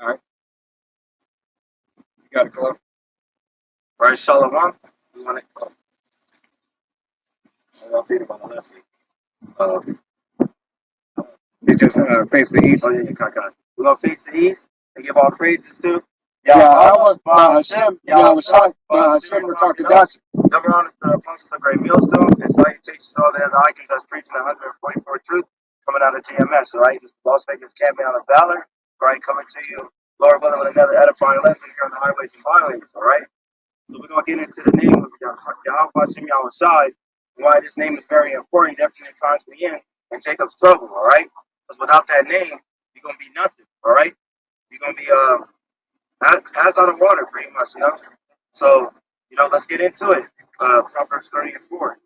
All right, you got it, Chloe. All right, Shalom. We want to. I'm thinking about the lesson. Uh, it just face the east. Oh yeah, yeah, Kaka. We're gonna face the east and give all praises to Yahweh, Yahweh, Bahashem, Yahweh Yahweh Shai, Shai, Bahashem, Rakakadash. Rakakadash. Number on is the apostles of Great Millstones and salutations to all the other icons that's preaching 144 truth coming out of GMS. All right, this is Las Vegas camping out of Valor. All right, coming to you, Lord willing, with another edifying lesson here on the highways and byways. All right. So we're gonna get into the name of Yahweh Hashem Yahweh Shai, why this name is very important, definitely in times we in Jacob's trouble, all right? Because without that name, you're gonna be nothing, all right? You're gonna be as out of water pretty much, you know. So, let's get into it. Proverbs 30 and 4.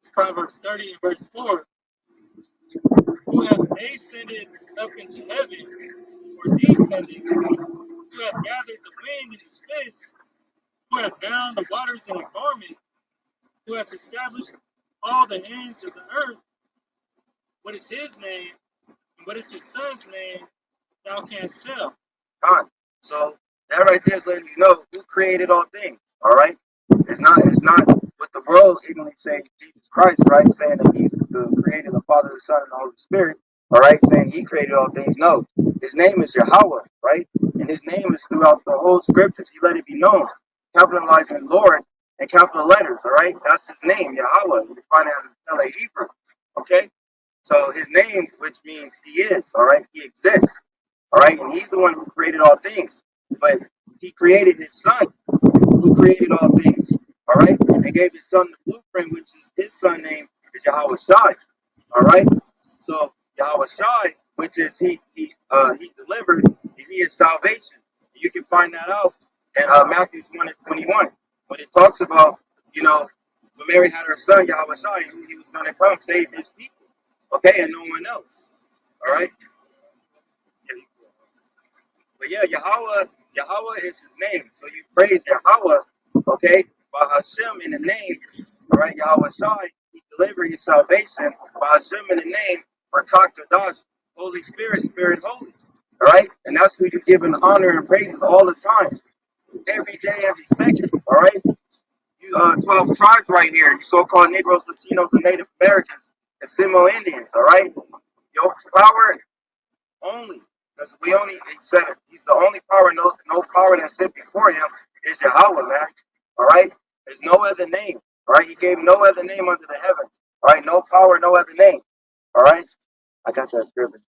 It's Proverbs 30 and verse 4. Who have ascended up into heaven, or descended, who have gathered the wind in his fist, who have bound the waters in a garment, who have established all the ends of the earth. What is his name, and what is his son's name, thou canst tell. God. So that right there is letting you know who created all things. All right. It's not what the world ignorantly say Jesus Christ, right? Saying that he's the creator, the Father, the Son, and the Holy Spirit. All right, saying he created all things. No. His name is Yahweh, right? And his name is throughout the whole scriptures. He let it be known. Capitalizing Lord in capital letters, all right? That's his name, Yahweh. You can find it in LA Hebrew. Okay? So his name, which means he is, all right? He exists. All right, and he's the one who created all things. But he created his son, who created all things. All right, and gave his son the blueprint, which is his son name is Yahweh Shai. All right, so Yahweh Shai, which is he delivered, and he is salvation. You can find that out in Matthew 1 and 21 when it talks about when Mary had her son Yahweh Shai, who he was going to come save his people. Okay, and no one else. All right. But yeah, Yahweh is his name. So you praise Yahweh, okay, by Hashem in the name, all right, Yahweh Shai, he delivered your salvation by Hashem in the name, or Kadash, Holy Spirit, Spirit Holy, all right, and that's who you're giving honor and praises all the time, every day, every second, all right. You 12 tribes right here, you so-called Negroes, Latinos, and Native Americans, and Seminole Indians, all right. Your power only. Because he said he's the only power, no power that sit before him is Yahweh, man. All right? There's no other name. All right? He gave no other name under the heavens. All right? No power, no other name. All right? I got that scripture.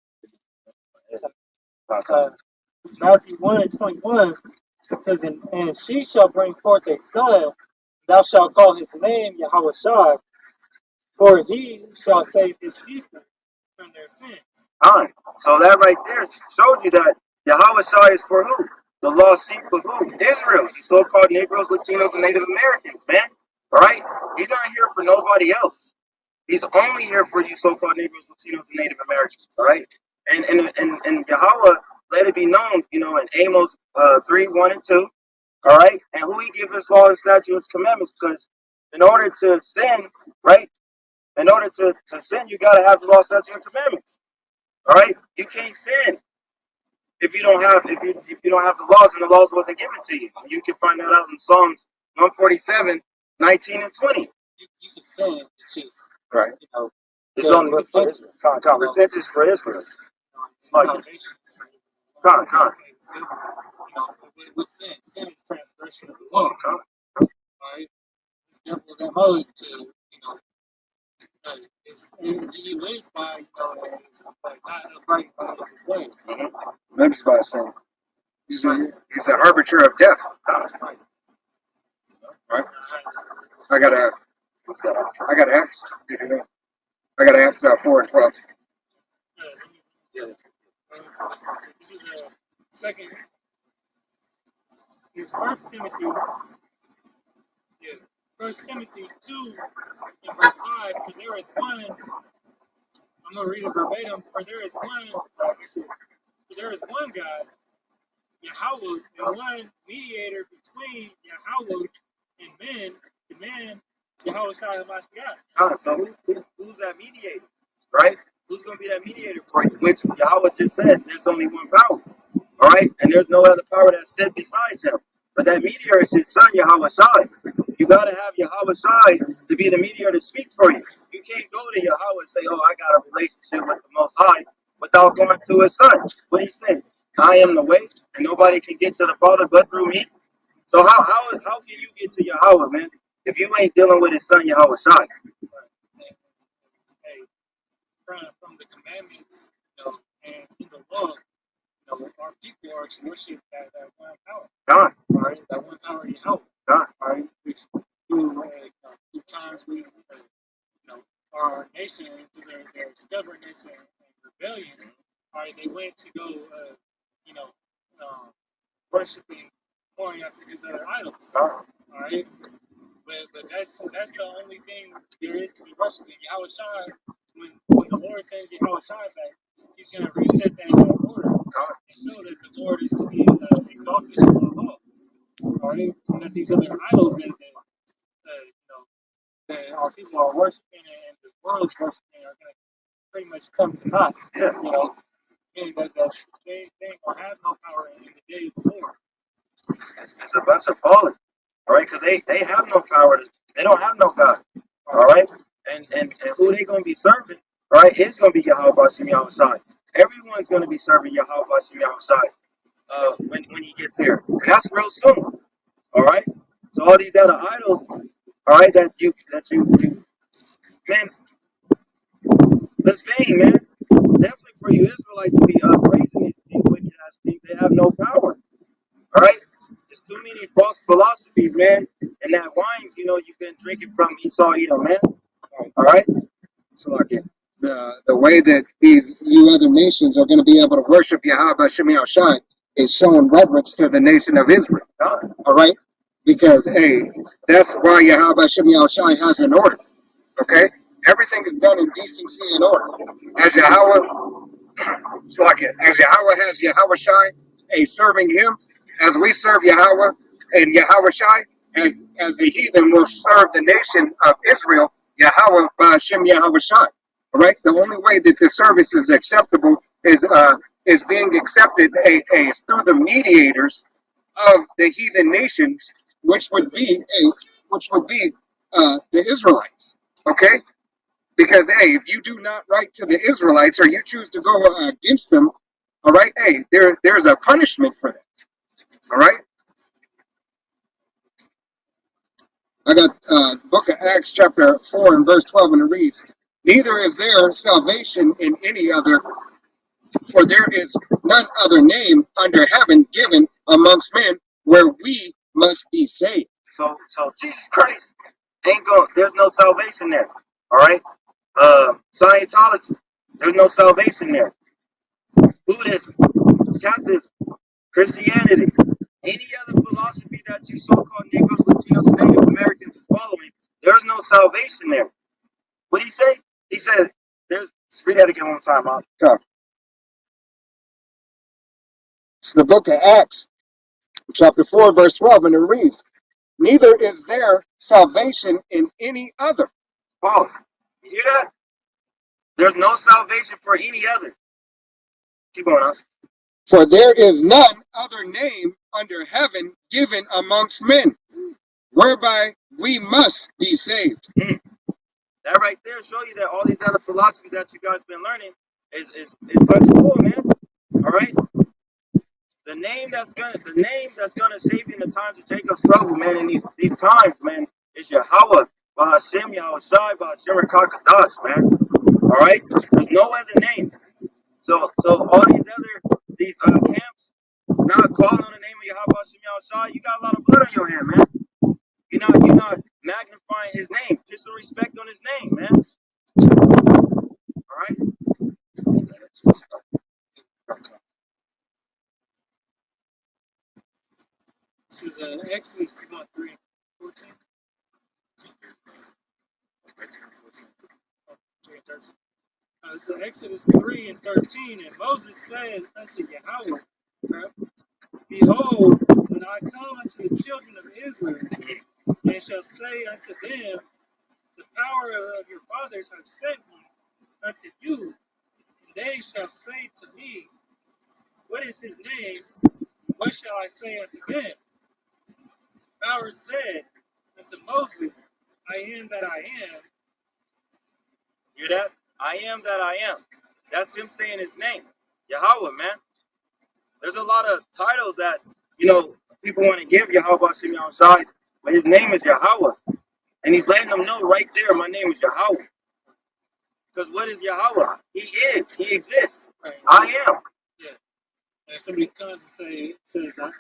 It's Matthew 1 and 21. It says, and she shall bring forth a son, thou shalt call his name Yahweh Shai, for he shall save his people from their sins. Fine. So that right there showed you that Yahweh Shai is for who? The lost sheep of who? Israel. You so-called Negroes, Latinos, and Native Americans, man. All right? He's not here for nobody else. He's only here for you so-called Negroes, Latinos, and Native Americans, all right? And Yahweh let it be known, in Amos 3, 1 and 2, all right? And who he gives us law and statutes, commandments, because in order to sin, right? In order to sin, you got to have the law, statutes, and commandments, all right? You can't sin if you don't have the laws, and the laws wasn't given to you. You can find that out in Psalms 147, 19 and 20. You can sin, it's just, Right. It's the only for Israel. Repentance for Israel. Like, con. With sin is transgression of the law. Right? It's difficult that most to, he lives by, like not upright by his ways. Lives by saying he's a harbinger of death. Right? I got Acts. If you know, I got Acts 4 and 12. This is a second. It's First Timothy. Yeah, First Timothy 2 and verse 5. For there is one. I'm gonna read it verbatim. For there is one. For there is one God, Yahweh, and one mediator between Yahweh and men. The man, Yahweh Shai HaMashiach. So who's that mediator, right? Who's going to be that mediator for you? Which Yahweh just said there's only one power, All right, and there's no other power that's sent besides him. But that mediator is his son, Yahweh Shai. You gotta have Yahweh Shai to be the mediator to speak for you. You can't go to Yahweh and say, "Oh, I got a relationship with the Most High," without going to his son. What he said, "I am the way, and nobody can get to the Father but through me." So how can you get to Yahweh, man, if you ain't dealing with his son, Yahweh Shai? And, hey, from the commandments, and in the law, our people are to worship that one power. God, All right, that one power in Yahweh. God, All right, which through times we, our nation through their stubbornness and rebellion, all right, they went to go, you know, worshiping, pouring after these other idols. God. All right, but that's the only thing there is to be worshiping. Yahweh Shai, when the Lord sends Yahweh Shai back, he's gonna reset that order and show that the Lord is to be exalted above all. All right, and that these other idols that our people are worshiping and this world is worshiping are gonna pretty much come to naught. Yeah. Meaning that they ain't gonna have no power in the days before. It's a bunch of fallen, all right? Because they have no power. They don't have no God, all right? And who they going to be serving, right, is going to be Yahweh Bashem Yahweh Shai. Everyone's going to be serving Yahweh Bashem Yahweh Shai when he gets here. And that's real soon, all right? So all these other idols, all right, that you man, that's vain, man. Definitely for you Israelites to be praising these wicked ass things, they have no power. All right? There's too many false philosophies, man. And that wine, you've been drinking from Esau Edom, man. All right? So like the way that you other nations are going to be able to worship Yahweh Shemi Shai is showing reverence to the nation of Israel. God. All right? Because, hey, that's why Yahweh Shemi Shai has an order. Okay? Everything is done in decency and order. As Yahweh, as Yahweh has Yahweh Shai, serving him, as we serve Yahweh and Yahweh Shai, as the heathen will serve the nation of Israel, Yahweh Ba'ashem Yahweh Shai. All right? The only way that the service is acceptable is being accepted is through the mediators of the heathen nations, which would be the Israelites. Okay? Because, hey, if you do not write to the Israelites or you choose to go against them, all right, hey, there's a punishment for that. All right? I got book of Acts chapter 4 and verse 12, and it reads, "Neither is there salvation in any other, for there is none other name under heaven given amongst men where we must be saved." So Jesus Christ there's no salvation there. All right? Scientology, there's no salvation there. Buddhism, Catholicism, Christianity, any other philosophy that you so-called Negroes, Latinos, and Native Americans is following, there's no salvation there. What did he say? He said, read that again one time, Rob. Okay. It's the book of Acts chapter 4 verse 12, and it reads, "Neither is there salvation in any other." Pause. You hear that? There's no salvation for any other. Keep going on. "For there is none other name under heaven given amongst men, whereby we must be saved." That right there show you that all these other philosophies that you guys been learning is bunch of bull, man. All right. The name that's gonna save you in the times of Jacob's trouble, man. In these times, man, is Yahweh, Ba'ashem Yahweh Shai, Ba'ashem Kakadash, man. All right. There's no other name. So all these camps not calling on the name of Yahweh Ba'ashem Yahweh Shai, you got a lot of blood on your hand, man. You're not magnifying his name. Put some respect on his name, man. All right. This is Exodus 3 and 14. 3 and 13. This is Exodus 3 and 13. And Moses said unto Yahweh, Behold, when I come unto the children of Israel, and shall say unto them, The power of your fathers hath sent me unto you, and they shall say to me, what is his name? What shall I say unto them? Pharaoh said unto Moses, I am that I am. Hear that? I am that I am. That's him saying his name. Yahweh, man. There's a lot of titles that, people want to give Yahweh Shimon Shai, but his name is Yahweh. And he's letting them know right there, my name is Yahweh. Because what is Yahweh? He is. He exists. Right. I am. Yeah. And somebody comes and says I am,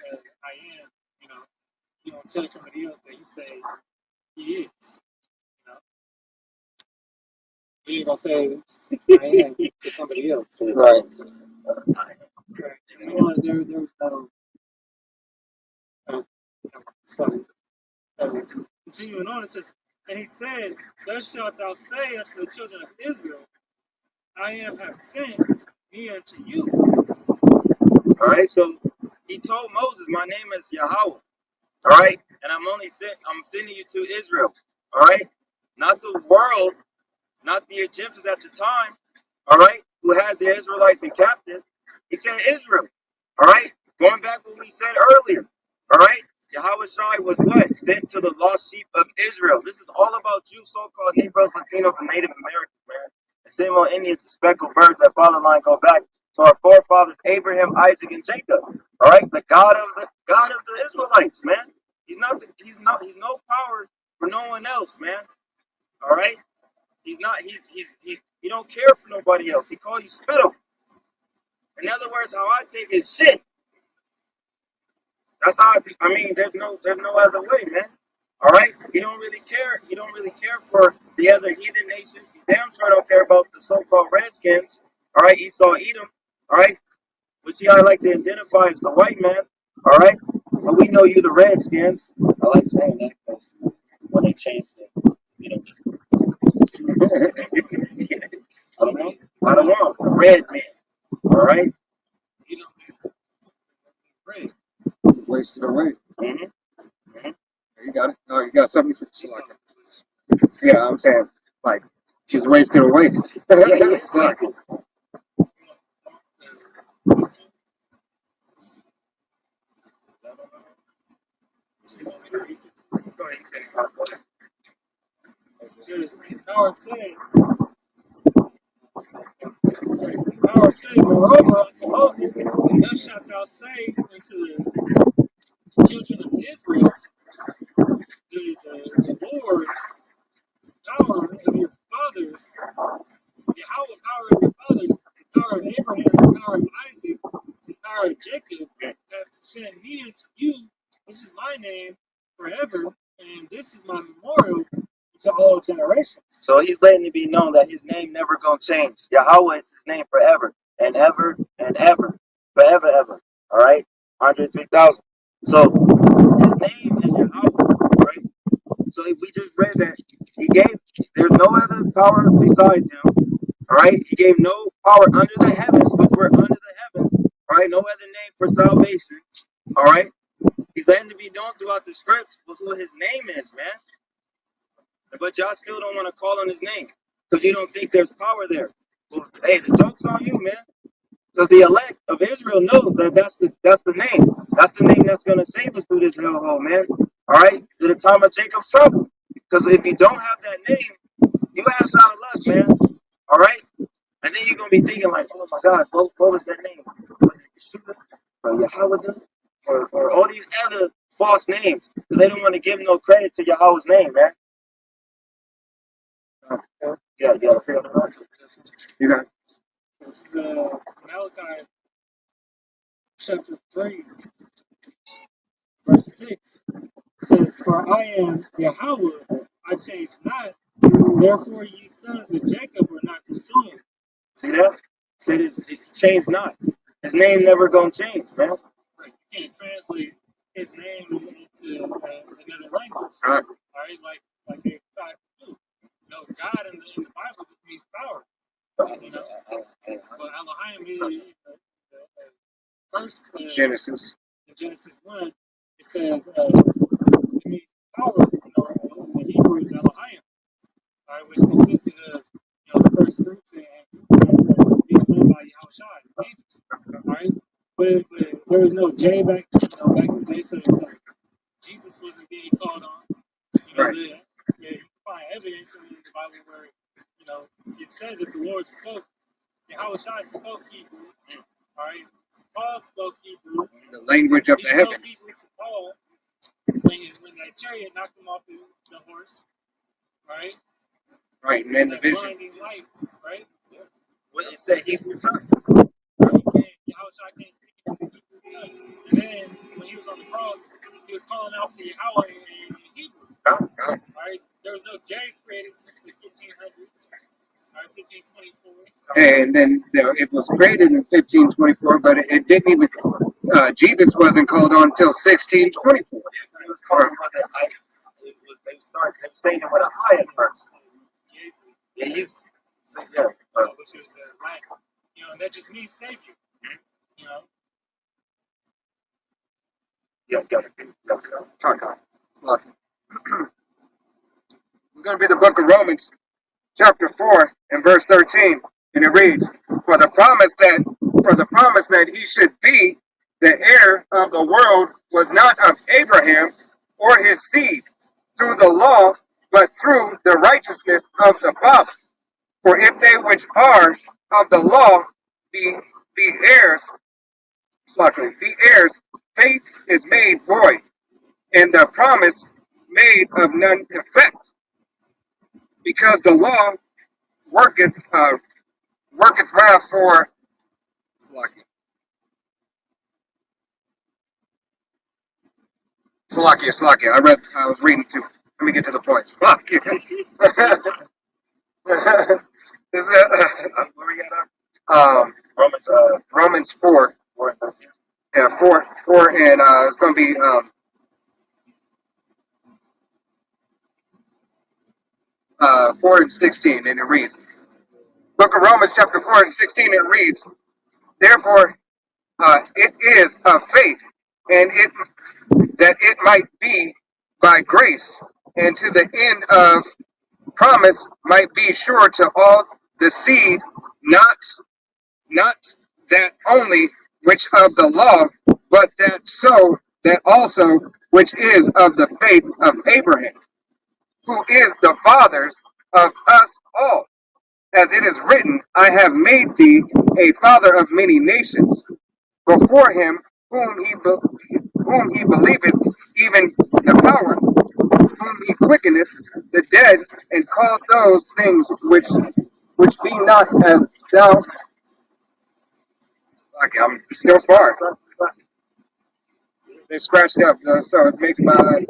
you don't tell somebody else that he say he is. You ain't gonna say I am to somebody else. Right. Right. There was no. So continuing on, it says, and he said, thus shalt thou say unto the children of Israel, I am have sent me unto you. All right. So he told Moses, my name is Yahweh. All right. And I'm sending you to Israel. All right. Not the world, not the Egyptians at the time. All right. Who had the Israelites in captive. He said Israel. All right. Going back to what we said earlier. All right. Yahweh Shai was what? Sent to the lost sheep of Israel. This is all about you so-called Negroes, Latinos, and Native Americans, man. The same old Indians, the speckled birds, that father line go back to our forefathers, Abraham, Isaac, and Jacob. All right. The God of the Israelites, man. He's no power for no one else, man. All right. He don't care for nobody else. He called you spittle. In other words, how I take his shit. That's how there's no other way, man. All right? He don't really care. He don't really care for the other heathen nations. He damn sure don't care about the so-called Redskins. All right, Esau, Edom. All right, which I like to identify as the white man. All right, but we know you the Redskins. I like saying that because when they changed it, I don't know, the red man. All right, Right. Wasted away. Mm-hmm. You got it. No, you got something for yeah, I'm saying, like, just wasted away. It's like, Power said, moreover, unto Moses, thus shalt thou say unto the children of Israel, the Lord, power of your fathers, Yahweh, power of your fathers, the power of Abraham, the power of Isaac, the power of Jacob, hath sent me unto you. This is my name forever, and this is my memorial to all generations. so he's letting it be known that his name never gonna change. Yahweh is his name forever and ever and ever, forever ever. All right, 103,000. So his name is Yahweh, right? So if we just read that there's no other power besides him. All right, he gave no power under the heavens, which were under the heavens. All right, no other name for salvation. All right, he's letting it be known throughout the scripts who his name is, man. But y'all still don't want to call on his name because you don't think there's power there. Well, hey, the joke's on you, man. Because the elect of Israel know that that's the name. That's the name that's gonna save us through this hellhole, man. All right, to the time of Jacob's trouble. Because if you don't have that name, you ass out of luck, man. All right, and then you're gonna be thinking like, oh my God, what was that name? Was it Yeshua or Yahweh or all these other false names? Because they don't want to give no credit to Yahweh's name, man. Yeah, figure that out. You got it. This is Malachi chapter 3, verse 6. Says, for I am Yahweh, I change not, therefore ye sons of Jacob are not consumed. See that? Said he changed not. His name never gonna change, man. Like, you can't translate his name into another language. Right. All right, like they try to do. God in the Bible just means power. But Elohim is first Genesis. in Genesis 1, it says it means powers, in Hebrew is Elohim, all right, which consisted of the first fruits and being led by Yahushua, angels. All right. but there was no J back, back in the day, so Jesus wasn't being called on. Right. You find evidence in the Bible where, it says that the Lord spoke. Yahweh Shai spoke Hebrew. All right. Paul spoke Hebrew. The language of He the spoke heavens. Hebrew to Paul when that chariot knocked him off the horse. Right. Right, and then the That vision. blinding light. Right. Yeah. Well, it said Hebrew tongue. Yahweh Shai can't speak in Hebrew tongue. And then when he was on the cross, he was calling out to Yahweh in Hebrew. Right? There was no J created since the 1500s. Right? 1524. And then it was created in 1524, but it didn't even, Jeebus wasn't called on until 1624. It was called they were saying it with an I at first. Yeah, you. Yeah. Which is Latin. And that just means Savior. Yeah, got it. It's going to be the book of Romans, chapter 4, and verse 13, and it reads, For the promise that he should be the heir of the world was not of Abraham or his seed through the law, but through the righteousness of the promise. For if they which are of the law be heirs, faith is made void, and the promise made of none effect, because the law worketh wrath for Salakia. I was reading too. Let me get to the point. Salakia. Is it, Where we got Romans Romans 4. 4 and 13. Yeah, 4, and it's going to be 4 and 16, and it reads, Book of Romans, chapter 4 and 16, it reads, Therefore, it is of faith, and that it might be by grace, and to the end of promise might be sure to all the seed, not that only which of the law, but that also which is of the faith of Abraham, who is the fathers of us all. As it is written, I have made thee a father of many nations, before him whom he believeth, even the power, whom he quickeneth the dead, and called those things which be not as thou. Okay, I'm still far. They scratched up, so it's making my eyes.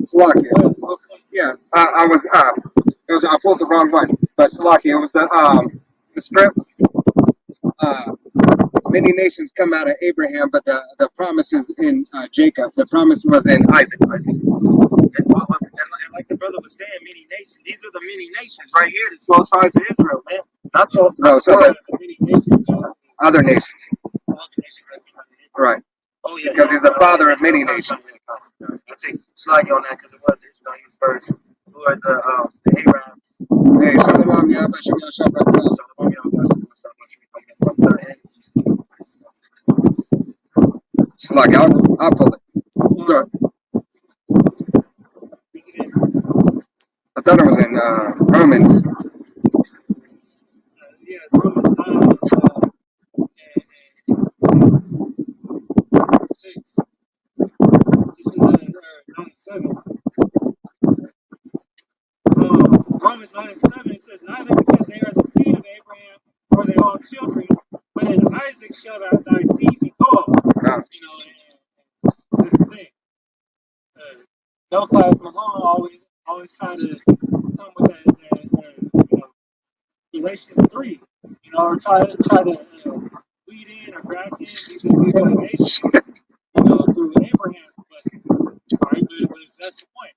Salakia. Yeah, I pulled the wrong one, but Salakia, it was the script. Many nations come out of Abraham, but the promise is in Jacob. The promise was in Isaac. And like the brother was saying, many nations. These are the many nations right here, the 12 tribes of Israel, man. Not the The many nations. Other nations. All the nations that came out of Israel. Right. Oh, yeah. Because he's the father of many nations. I take Slaggy on that because it was Israel. He was first. Who are the Arabs? Hey, Shalom, Yahweh, Shem Yahshua, Barakah. Shalom, Yahweh, Slaggy, I'll pull it. Good. I thought it was in Romans. Yes, Romans 9 and 6. This is 97. Romans 9 and 7, it says, Neither because they are the seed of Abraham are they all children, but in Isaac shall thy seed be called. And that's the thing. No class Malone always try to come with that Galatians 3, or try to lead in or graft in these other nations, through Abraham's blessing. All right, but that's the point.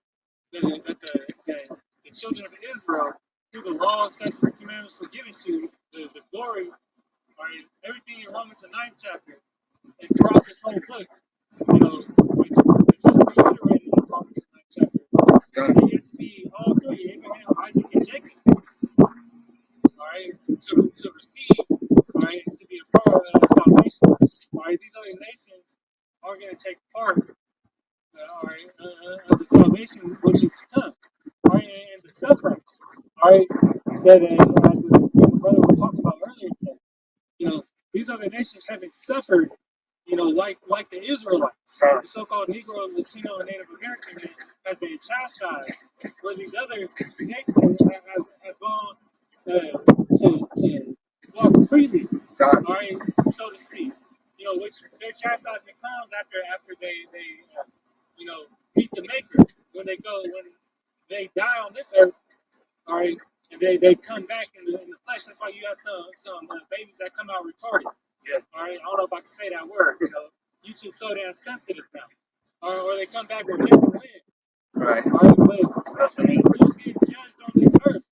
That the children of Israel, through the laws, statutes, and commandments were given to, the glory, right, everything in Romans the 9th chapter, and throughout this whole book, which is reiterated in Romans the 9th chapter, they get to be all three, Abraham, Isaac, and Jacob. All right, to receive, right, to be a part of salvation. All right, these other nations are going to take part, all right, of the salvation which is to come, all right, and the sufferings, all right, that as the brother was talking about earlier today, these other nations haven't suffered, like the Israelites, the so-called Negro, Latino, and Native American man has been chastised, where these other nations have gone to walk freely, all right, so to speak. Which their chastisement comes after they meet the Maker when they die on this earth, all right, and they come back in the flesh. That's why you got some babies that come out retarded. Yeah. All right, I don't know if I can say that word. YouTube's so damn sensitive now. Or they come back with different wind. Right. All right, but who's getting judged on this earth?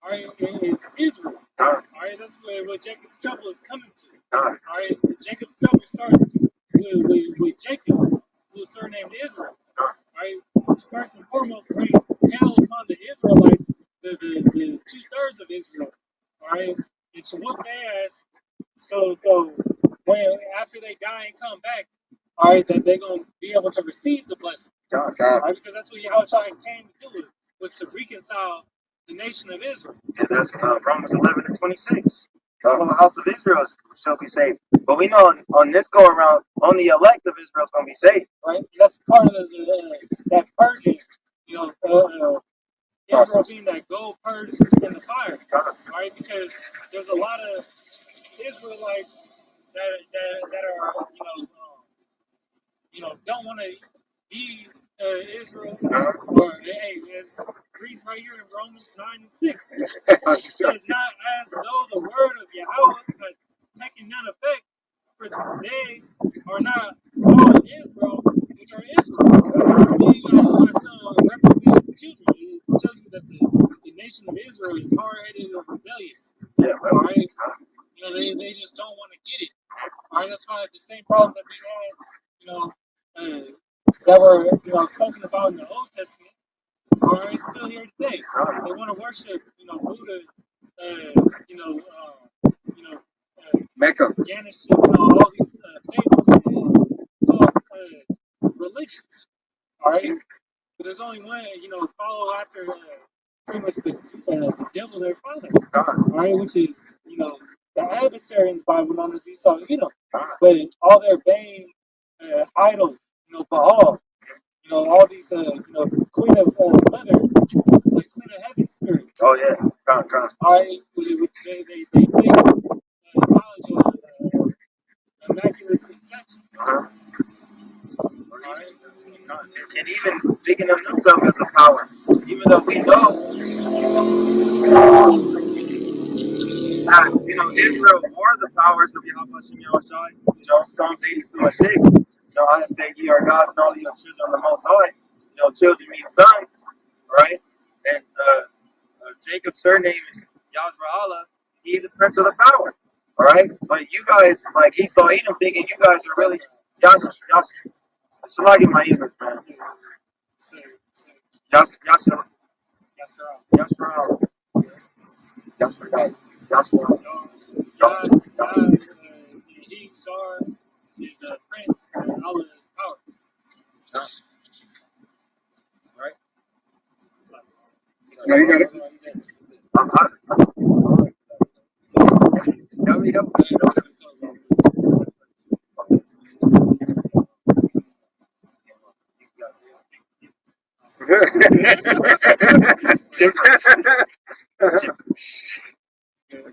All right, is Israel. All right, that's what Jacob's trouble is coming to. All right, Jacob's trouble starts with Jacob, who's surnamed Israel. All right, first and foremost, bring hell upon the Israelites, the 2/3 of Israel. All right, and to whoop their ass. So when after they die and come back, all right, that they're gonna be able to receive the blessing. All right, because that's what Yahushua came to do, was to reconcile the nation of Israel. Yeah, that's Romans 11:26. The whole house of Israel shall be saved. But we know on this go around, only the elect of Israel is going to be saved. Right? And that's part of that purging, Israel being that gold purged in the fire. Right? Because there's a lot of Israelites that are, don't want to be Israel, or hey, as reads right here in Romans 9:6. It says, not as though the word of Yahweh had taken none effect, for they are not all Israel, which are Israel. Then you got some reprobate children. It tells you that the nation of Israel is hard-headed and rebellious. Yeah, all right? They just don't want to get it. All right, that's why the same problems that we had, that were spoken about in the Old Testament are still here today. They want to worship, Buddha, Mecca. Ganesh, all these fables and false religions. All right, but there's only one, follow after pretty much the devil, their father. All right, which is the adversary in the Bible known as Esau, but all their vain idols, Baal, all these, Queen of Mother, the Queen of Heaven spirit. Oh yeah, All right, they think knowledge of immaculate conception. All right. And even thinking of themselves as a power, even though we know Israel were the powers of Yahweh Shem Yahushai. Psalms 82:6. I say ye are gods and all your children of the Most High. Children mean sons, right? And Jacob's surname is Yazra'Allah. He's the prince of the power, all right? But you guys, like Esau Edom, thinking you guys are really Shalagi my English, man. Yasra'Allah. He is a prince, and Allah is power. Right? No, you got it.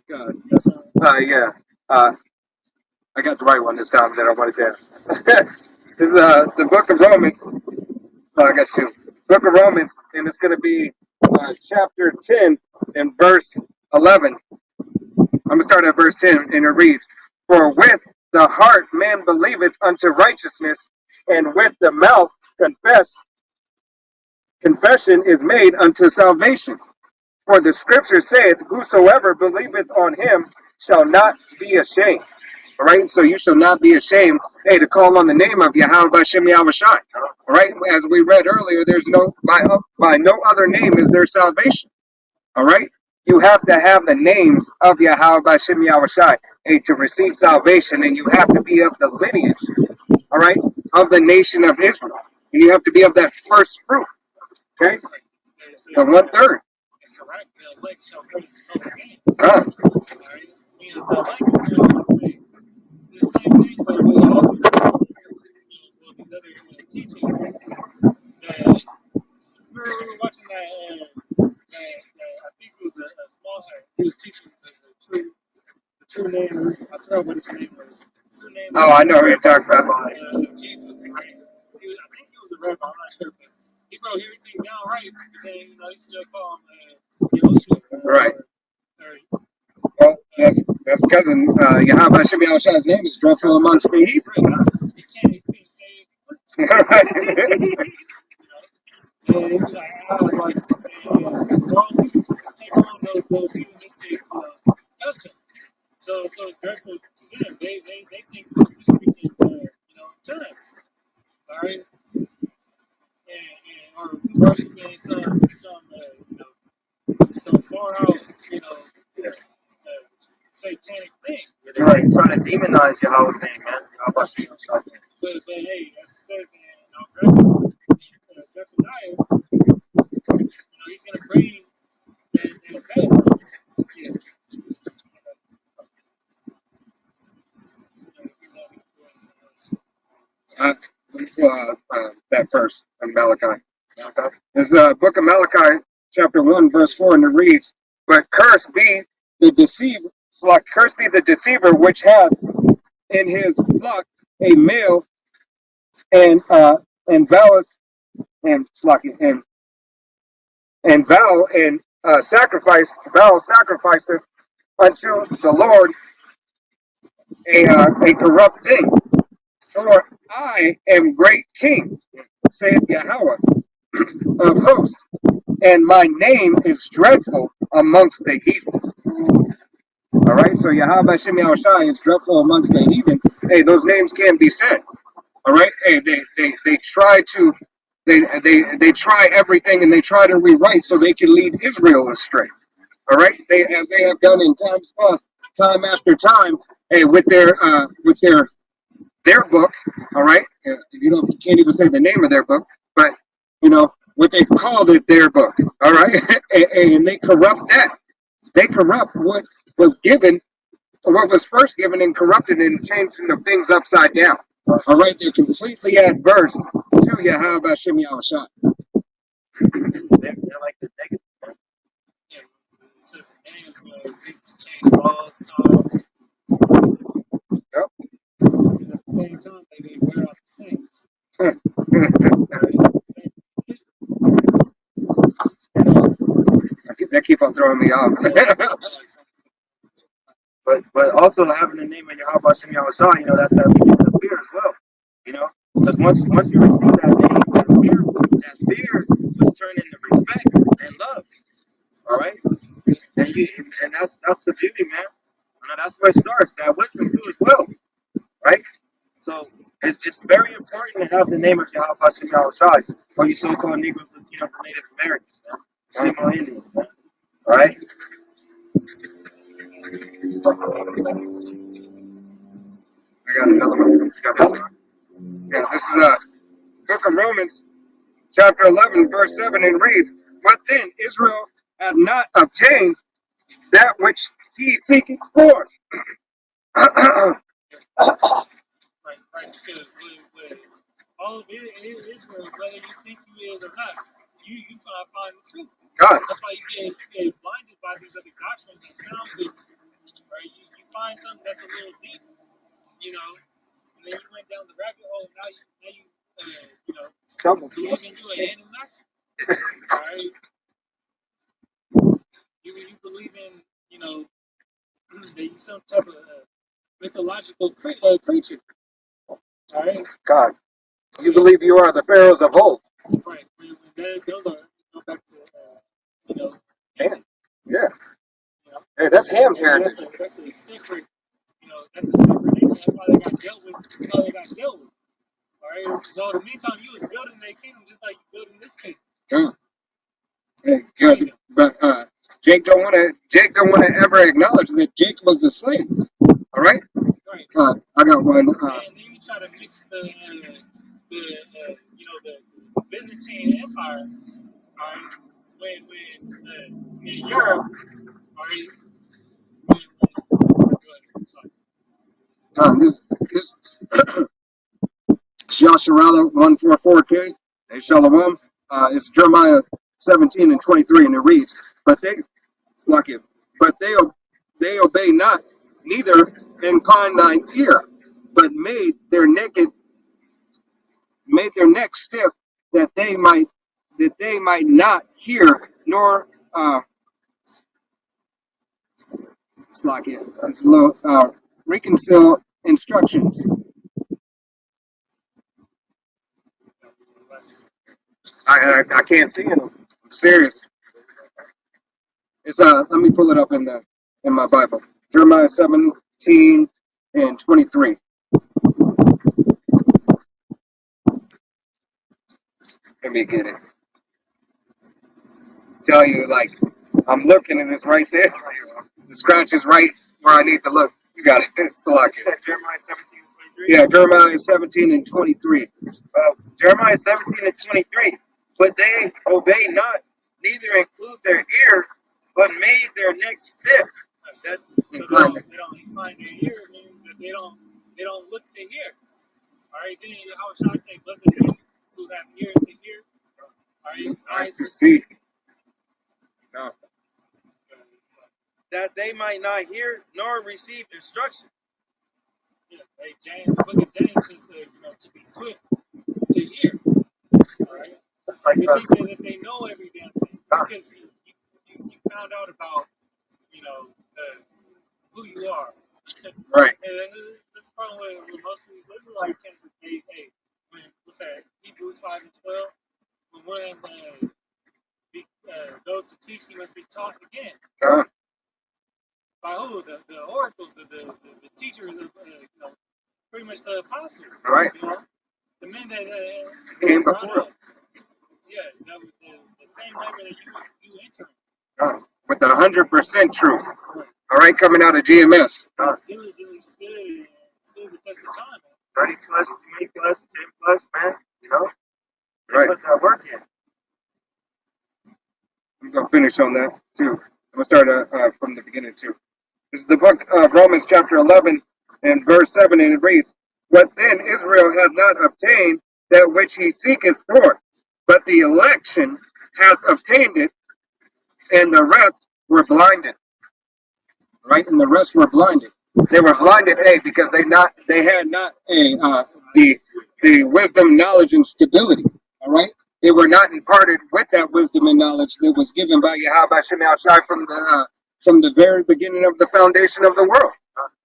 God. Yeah. I got the right one this time that I wanted to ask. This is the book of Romans. I got two. Book of Romans, and it's going to be chapter 10 and verse 11. I'm going to start at verse 10, and it reads, for with the heart man believeth unto righteousness, and with the mouth confession is made unto salvation. For the scripture saith, whosoever believeth on him shall not be ashamed. All right, so you shall not be ashamed, to call on the name of Yahweh Bashem Yahushai. All right, as we read earlier, there's by no other name is there salvation. All right, you have to have the names of Yahweh Bashem Yahushai to receive salvation, and you have to be of the lineage, all right, of the nation of Israel. And you have to be of that first fruit, okay? The 1/3. It's correct. The elect shall praise his holy name. Huh. Alright? The elect is the same thing with all these other teachings. That we were watching that I think it was a small hat. He was teaching the true name is, I forgot what his name was. The true name Oh, I know who you're talking about. of Jesus, right? I think he was a rabbi, I'm not sure, but he wrote everything down right, but then, he still call him Yehoshua. Right. Or Well, that's because Yahweh Bashem Yahushai's name is dreadful amongst the heathen. he couldn't say it. Right. And he was like, wrong people take on those heathenistic customs. So it's dreadful to them. They think we're speaking, tongues. All right, or we worshiping some far out, satanic thing. Yeah, they right. Trying to demonize Yahweh's name, man. Yahweh Bashem Yahushai's name. But hey, as it says in Zephaniah, he's gonna bring an event. Yeah. That verse in Malachi. There's book of Malachi, chapter 1, verse 4, and it reads, "But cursed be the deceiver, cursed be the deceiver which hath in his flock a male and vows and vow and sacrificeth unto the Lord a corrupt thing. For I am great king, saith Yahweh of hosts, and my name is dreadful amongst the heathen." All right, so Yahweh Bashem Yahushai is dreadful amongst the heathen. Hey, those names can't be said. All right, hey, they try to they try everything, and they try to rewrite so they can lead Israel astray. All right, as they have done in times past, time after time, hey, with their book. All right, you can't even say the name of their book, but what they've called it their book. All right, and they corrupt that. They corrupt what was given, what was first given, and corrupted and changing the things upside down. All right, they're completely adverse to Yahweh Bashem Yahushai. They're like the negative. Yeah, it says the names were big to change laws, times. Yep. And at the same time, they wear out the saints. They keep on throwing me off. But also having the name of Yahweh Bashem Yahushai, that's that beginning of fear as well. Because once you receive that name, that fear was turned into respect and love. All right, and that's the beauty, man. That's where it starts. That wisdom too as well, right? So it's very important to have the name of Yahweh Bashem Yahushai for you so-called Negroes, Latinos, and Native Americans, man. Seminole Indians, man. All right. I got another one. Yeah, this is book of Romans, chapter 11, verse 7, and reads, "What then? Israel hath not obtained that which he seeketh for." Right, because with all of Israel, whether you think you is or not, you try to find the truth. God. That's why you get blinded by these other doctrines that sound good, right? You find something that's a little deep, and then you went down the rabbit hole. Now you believing you an Anunnaki, right? You believe in, that you some type of mythological creature, all right? God. You believe you are the pharaohs of old. Right. Those are go back to Ham. Yeah. Hey, that's Ham's heritage. That's a separate, that's a separate nation. That's why they got dealt with. All right. No, the meantime, you was building that kingdom just like you building this kingdom. Hey, good. But Jake don't want to ever acknowledge that Jake was the slave. All right. Right. I got one. And then you try to mix the Byzantine Empire, all right, when in Europe, all right, go ahead, sorry. This Yasharala 144K. Hey, Shalom. It's Jeremiah 17 and 23, and it reads, "But they, it's like it, but they obey not, neither incline thine ear, but made their necks stiff, that they might not hear, nor it's like it, it's low, reconcile instructions." I can't see them. I'm serious. It's let me pull it up in my Bible. Jeremiah 17 and 23. Let me get it. Tell you, like, I'm looking and it's right there. The scratch is right where I need to look. You got it. It's like You said Jeremiah 17 and 23? yeah, Jeremiah 17 and 23. Jeremiah 17 and 23. But they obey not, neither include their ear, but made their necks stiff. That, So Incline they don't incline their ear, meaning that they don't look to hear. All right, then how shall I say, blessed is who have ears to hear. All right, eyes to see. No. that they might not hear nor receive instruction. Yeah, hey, James, the book of James is to be swift to hear. All right, It's like we think that if they know every damn thing, because you found out about who you are. Right. And that's probably what most of these Israelite camps would say, hey, when, what's that, Hebrews 5 and 12, when one goes to teach, he must be taught again. By who? The oracles, the teachers of, pretty much the apostles. Right. The men that Came brought before. up. Yeah, that was the same level that you entering. With 100% truth. All right, coming out of GMS. Diligently stood the test of time. 30 plus, 20 plus, 10 plus, man. They Right. put that work in. I'm going to finish on that, too. I'm going to start from the beginning, too. This is the book of Romans, chapter 11, and verse 7, and it reads, "What then Israel hath not obtained, that which he seeketh for, but the election hath obtained it, and the rest were blinded." Right? And the rest were blinded. They were blinded, because they had not the wisdom, knowledge, and stability. All right? They were not imparted with that wisdom and knowledge that was given by Yahweh Shemel Shai from the very beginning of the foundation of the world.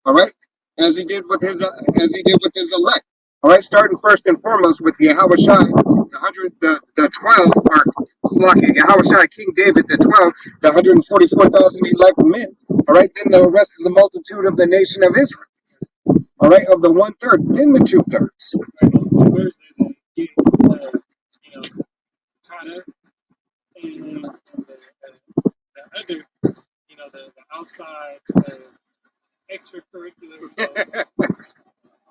All right? As he did with his elect. All right, starting first and foremost with Yahweh Shai, the 12, or Slaki, Yahweh Shai, King David, the 12, the 144,000 elect men. All right, then the rest of the multitude of the nation of Israel. All right, of the 1/3, then the 2/3. Right, those 2 verses that get caught up in the other, the outside extracurricular.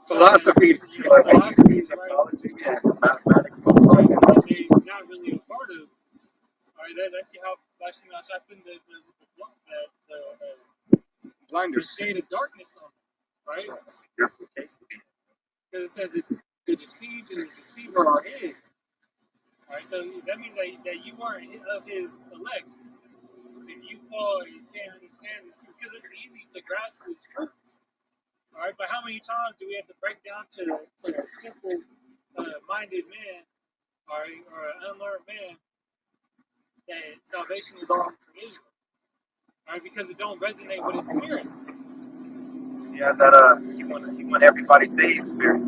Philosophy. Philosophy, Psychology, and mathematics. right, that they're not really a part of. All right, that's how I put the Blinders. shade of darkness on them, right? That's the case to be. Because it says the deceived and the deceiver are his. All right, so that means that you aren't of his elect. If you fall and you can't understand this truth, because it's easy to grasp this truth. All right, but how many times do we have to break down to a simple minded man, all right, or an unlearned man, that salvation is all from Israel? All right, because it don't resonate with his spirit. He has that he want everybody saved spirit.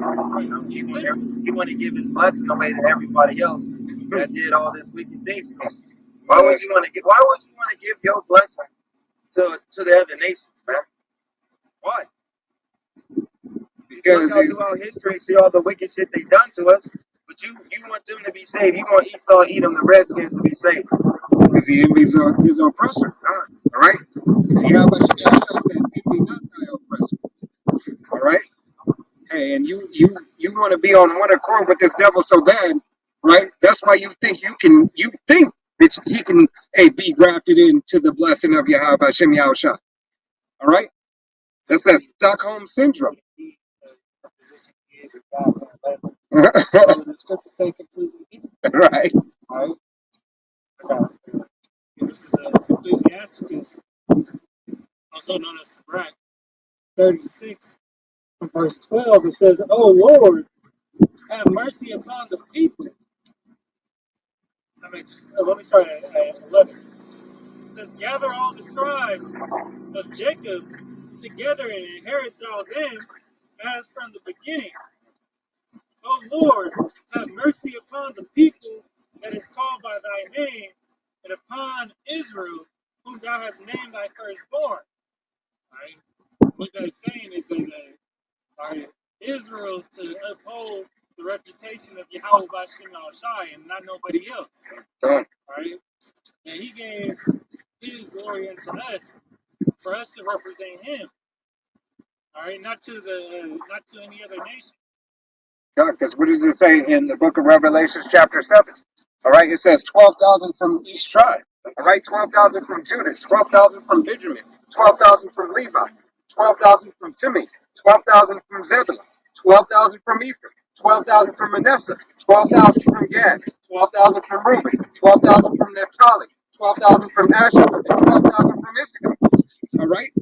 He want to give his blessing away to everybody else that did all this wicked things to him. Why would you want to give your blessing to the other nations, man? Why? Because look out throughout history, see all the wicked shit they done to us, but you want them to be saved. You want Esau, Edom, the Redskins to be saved. because he envies his oppressor. All right? Yahweh said, envy not thy oppressor. All right? Hey, and you want to be on one accord with this devil so bad, right? That's why you think that he can be grafted into the blessing of Yahweh Shem Yahushua. All right? That's that Stockholm syndrome. He, the position he is with God, man. But the scripture say completely different. Right. All right? Okay. And this is Ecclesiasticus, also known as Sirach 36, from verse 12. It says, "O Lord, have mercy upon the people." Let me start at 11. It says, "Gather all the tribes of Jacob together and inherit thou them as from the beginning. O Lord, have mercy upon the people that is called by thy name, and upon Israel, whom thou hast named thy firstborn." Right? What that's saying is that Israel's to uphold the reputation of Yahweh Bashem Al Shai and not nobody else. Done. Right? And he gave his glory unto us for us to represent him. All right, not to any other nation. God, because what does it say in the book of Revelations, chapter 7? All right, it says 12,000 from each tribe. All right, 12,000 from Judah, 12,000 from Benjamin, 12,000 from Levi, 12,000 from Simeon, 12,000 from Zebulun, 12,000 from Ephraim, 12,000 from Manasseh, 12,000 from Gad, 12,000 from Reuben, 12,000 from Naphtali, 12,000 from Asher, and 12,000 from Issachar. All right,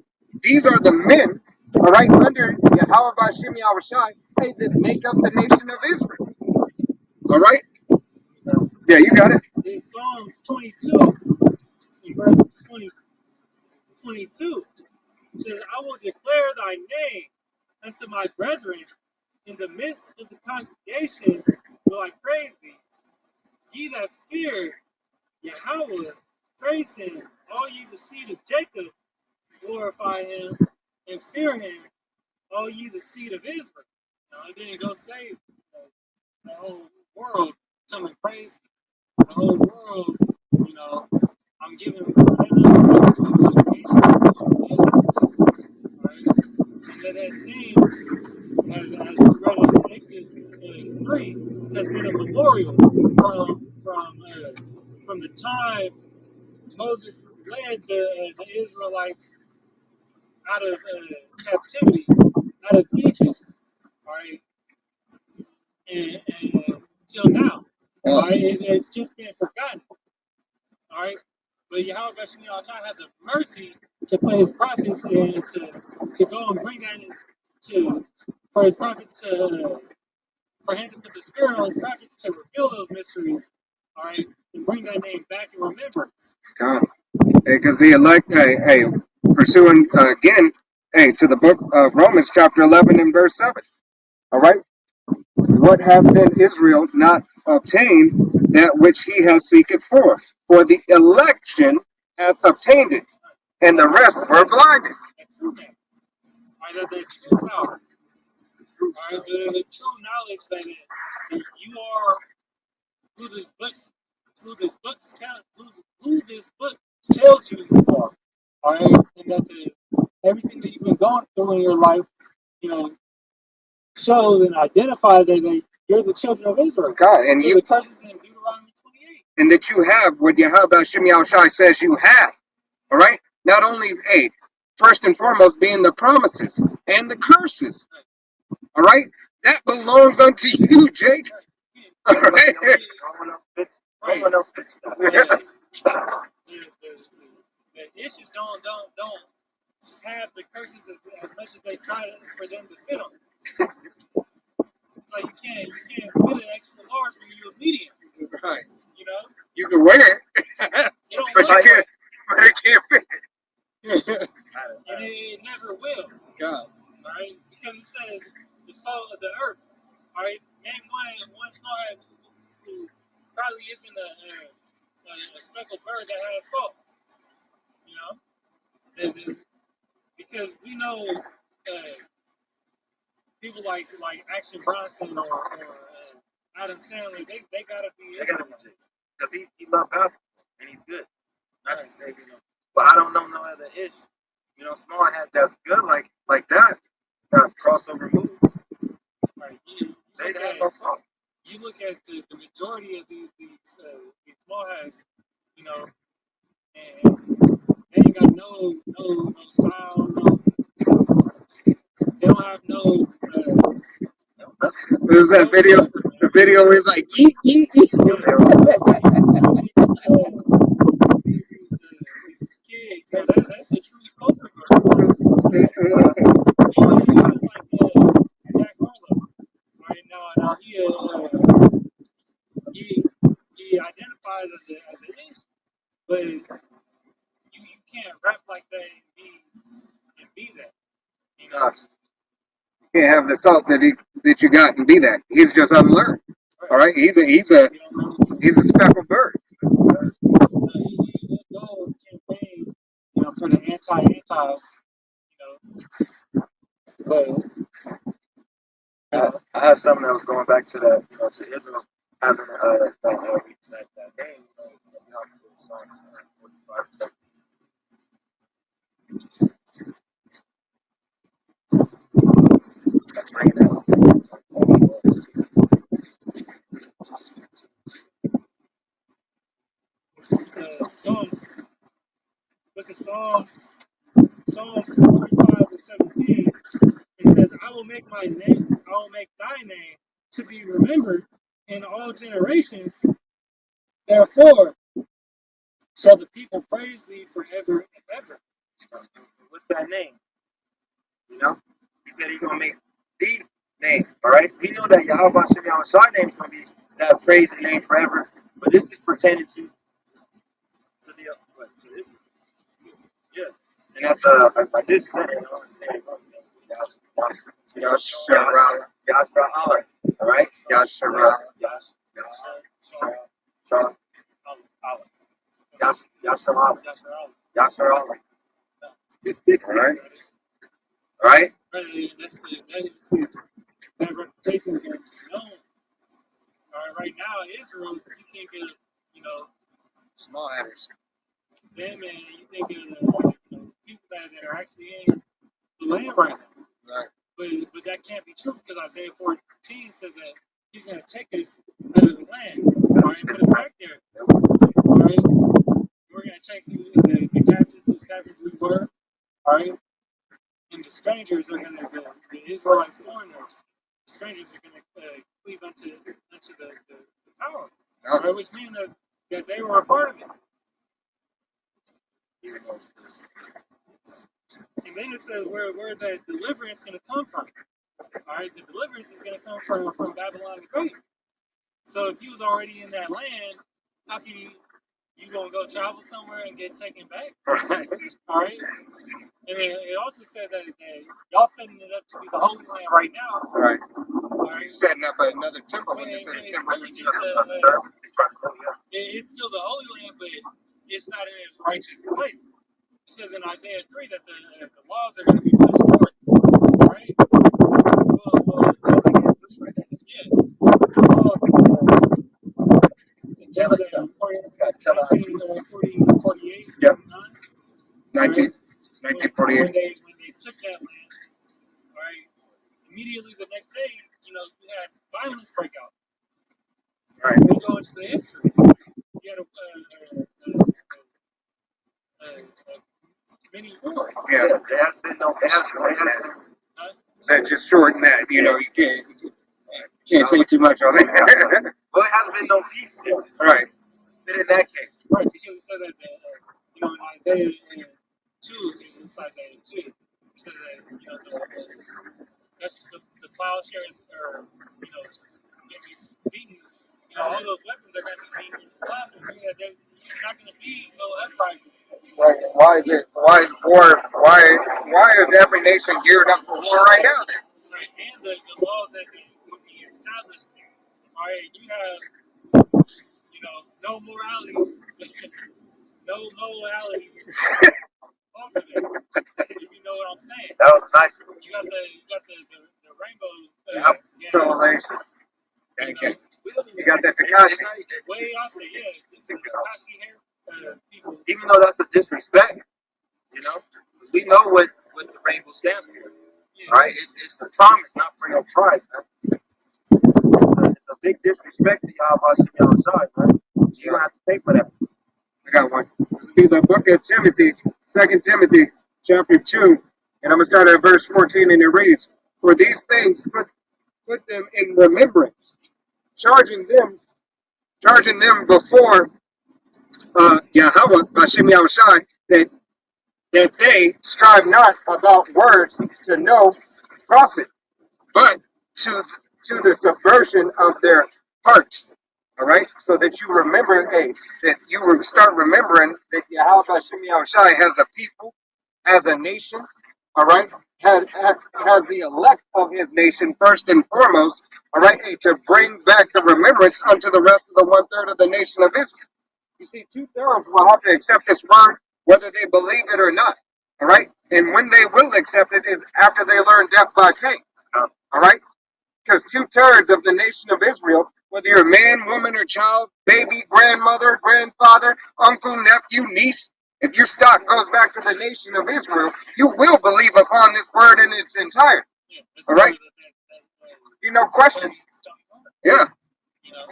these are the men, all right, under Yahweh Bashem Yahushai, that make up the nation of Israel. All right? Yeah, you got it. In Psalms 22, in verse 22, it says, "I will declare thy name unto my brethren. In the midst of the congregation will I praise thee. Ye that fear Yahweh, praise him. All ye the seed of Jacob, glorify him and fear him. All ye the seed of Israel." Now, it didn't go say the whole world come and praise him. The whole world, I'm giving to the congregation of Israel. Right? And that name, as we read in Exodus 3, has been a memorial from the time Moses led the Israelites out of captivity, out of Egypt, all right, and till now, all right, it's just been forgotten, all right. But Yahweh Hashem had the mercy to put his prophets and to go and bring that for his prophets for him to put the spirit on his prophets to reveal those mysteries, all right, and bring that name back in remembrance. God. Because the elect, pursuing again, to the book of Romans, chapter 11 and verse 7. All right? What hath then Israel not obtained that which he has seeketh for? For the election hath obtained it, and the rest were blinded. The true name, right? The true power, right? The true knowledge that you are who this book tells you are, all right, and that everything that you've been going through in your life, shows and identifies that you're the children of Israel. God, and the curses in Deuteronomy 28. And that you have what Yahweh Shem Yahushai says you have. All right? Not only, first and foremost, being the promises and the curses. All right? That belongs unto you, Jake. All right? No one else fits that. The issues don't have the curses as much as they try for them to fit them. It's like you can't fit an extra large when you're a medium. Right. You can wear it, but it can't fit. And it never will. God. Right? Because it says the salt of the earth. All right? Name one small who probably isn't a speckled bird that has salt. Because we know people like Action Bronson or Adam Sandler, they gotta be They gotta be Jason. Because he loves basketball and he's good. Not to say, but I don't know no other ish. Small hat that's good like that. Got crossover moves. Right? They have no fault. You look at the majority of these small hats, you know, and they ain't got no style, they don't have no. There's that video. The video where he's like, eat, eat, eat. Kid, that's the truly culture. He was like Jack Harlow. Right now he identifies as an ish, but you can't rap like that and be that. You know, You can't have the salt that you got and be that. He's just unlearned. All right, he's a speckled bird. He'll go campaign, for the anti-antis, but I had something that was going back to that, to Israel having that name, Psalms 45:17. Let's bring it out. Psalms, look at Psalm 45:17. It says, I will make thy name to be remembered in all generations. Therefore shall the people praise thee forever and ever. What's that name? He said he's gonna make the name. All right. We know that Yahweh Shem Yahushua name is gonna be that praise and name forever. But this is pertaining to Israel. Yeah. And that's I just said it. I want to say it. Yashra. All right. Yashra. Yashra. All right. All right. That reputation is known. All right now, Israel, you think of, Small hatters. them, and you think of people that are actually in the land right now. Right. But that can't be true because Isaiah 14 says that he's going to take us out of the land, all right, put us back there. All right, we're going to take you the captives to the captives we were, all right, and the strangers are going to the Israelites foreigners. The strangers are going to cleave unto the power, all right, which means that they were a part of it. And then it says where the deliverance is going to come from. All right, the deliverance is going to come from Babylon the Great. So if you was already in that land, how can you gonna go travel somewhere and get taken back? All right. And it also says that y'all setting it up to be the Holy Land right now. Right. All right. You're setting up another temple when you said a temple. Really just it's still the Holy Land, but it's not in its righteous place. It says in Isaiah 3 that the laws are going to be pushed forth. All right. Well, yeah. The laws. Tell it 1948. Yep. 1948. When they took that land, all right, immediately the next day, you had violence break out. Right. We go into the history. You had a mini war. Yeah. There has been no. So just shorten that. You can't say too much on it. Well, it has been no peace there. Right. Fit in that case. Right, because it says that in Isaiah 2, it's Isaiah 2. It says that that's the plowshares are going to be beaten. All those weapons are going to be beaten into plowshares. Meaning that there's not going to be no uprising. Right. Why is war? Why is every nation geared up for war right now? Then. Right, and the laws that would be established there. All right, you have no moralities, no moralities over there. If you know what I'm saying. That was nice. You got the rainbow. Civilization. You You got that Takashi. Way out there, yeah. It's Takashi hair. people. Even though that's a disrespect, you know, 'cause we know what the rainbow stands for. Yeah, All right, it's the promise, not for your pride, man. It's a big disrespect to Yahweh Shem Yahushai, man. You're gonna have to pay for that. I got one. This will be the book of Timothy, 2 Timothy, chapter 2. And I'm going to start at verse 14, and it reads, "For these things put them in remembrance, charging them before Yahweh, Hashem Yahushai, that they strive not about words to know profit, but to the subversion of their hearts." All right, so that you remember, that you start remembering that Yahweh Hashem Yahushai has a people, has a nation. All right, has the elect of his nation first and foremost. All right, to bring back the remembrance unto the rest of the 1/3 of the nation of Israel. You see, 2/3 will have to accept this word, whether they believe it or not. All right, and when they will accept it is after they learn death by pain. All right, because 2/3 of the nation of Israel, whether you're a man, woman, or child, baby, grandmother, grandfather, uncle, nephew, niece, if your stock goes back to the nation of Israel, you will believe upon this word in its entirety. yeah, that's All right, that's no questions. Yeah, you know,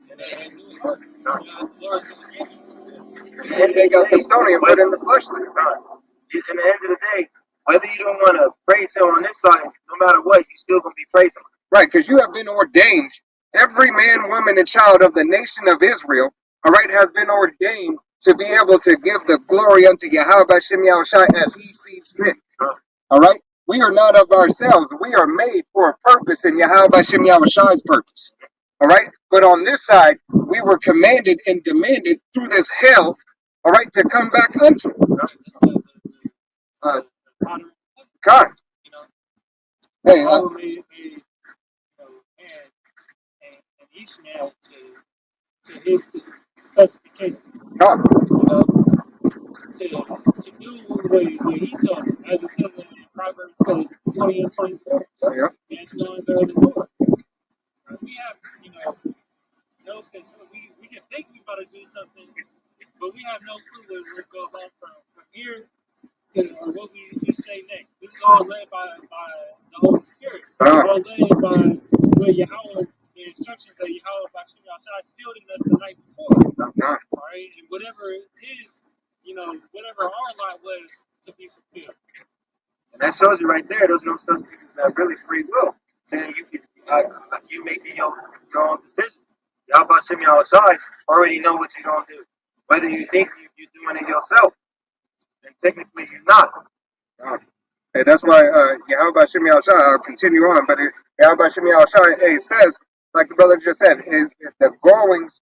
and they do it. You know, the Lord's gonna give you. and take out the stony and put in the fleshly. In the end of the day, whether you don't want to praise him on this side, no matter what, you still gonna be praising him. Right, because you have been ordained. Every man, woman, and child of the nation of Israel, all right, has been ordained to be able to give the glory unto Yahweh Hashem Yahushai as he sees fit. All right, we are not of ourselves. We are made for a purpose in Yahweh Hashem Yahushai's purpose. All right, but on this side, we were commanded and demanded through this hell, all right, to come back unto That's uh, honor, God. you know, Hey, all made you know, man and each man to his specification. God. You know, to do what he told him, as it says in Proverbs 20 and 24. Yeah. Man's goings are of the Lord. We have, you know, no control. We can think we're about to do something, but we have no clue where it goes on from here to or what we say next. This is all led by the Holy Spirit. All led by what Yahweh, the instructions that Yahweh Hashem Yahushua sealed in us the night before. All right, and whatever it is, you know, whatever our lot was to be fulfilled. And that shows you right there, there's no such thing as that really free will. Saying you making your own decisions. Yahweh Shem Yahushai already know what you're going to do. Whether you think you're doing it yourself, and technically you're not. Hey, that's why Yahweh Hashem Yahushai, I'll continue on, but Yahweh Hashem Yahushai, says, like the brother just said, the goings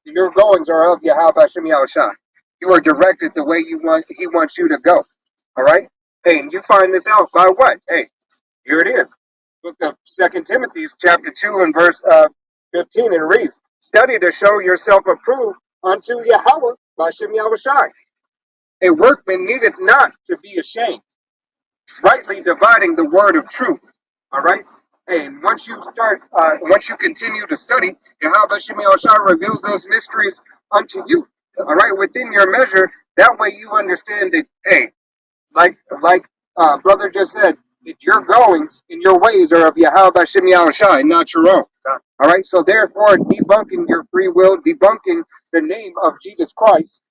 your goings are of Yahweh Hashem Yahushai. You are directed the way he wants you to go. All right? Hey, and you find this out by what? Hey, here it is. Book of 2 Timothy, chapter 2, and verse 15, and reads, "Study to show yourself approved unto Yahweh Hashem Yahushai. A workman needeth not to be ashamed, rightly dividing the word of truth." All right? And once you continue to study, Yahweh Hashem Yahushai reveals those mysteries unto you. All right, within your measure, that way you understand that, hey, like brother just said, that your goings and your ways are of Yahweh Hashem Yahushai, not your own. All right, so therefore, debunking your free will, debunking the name of Jesus Christ,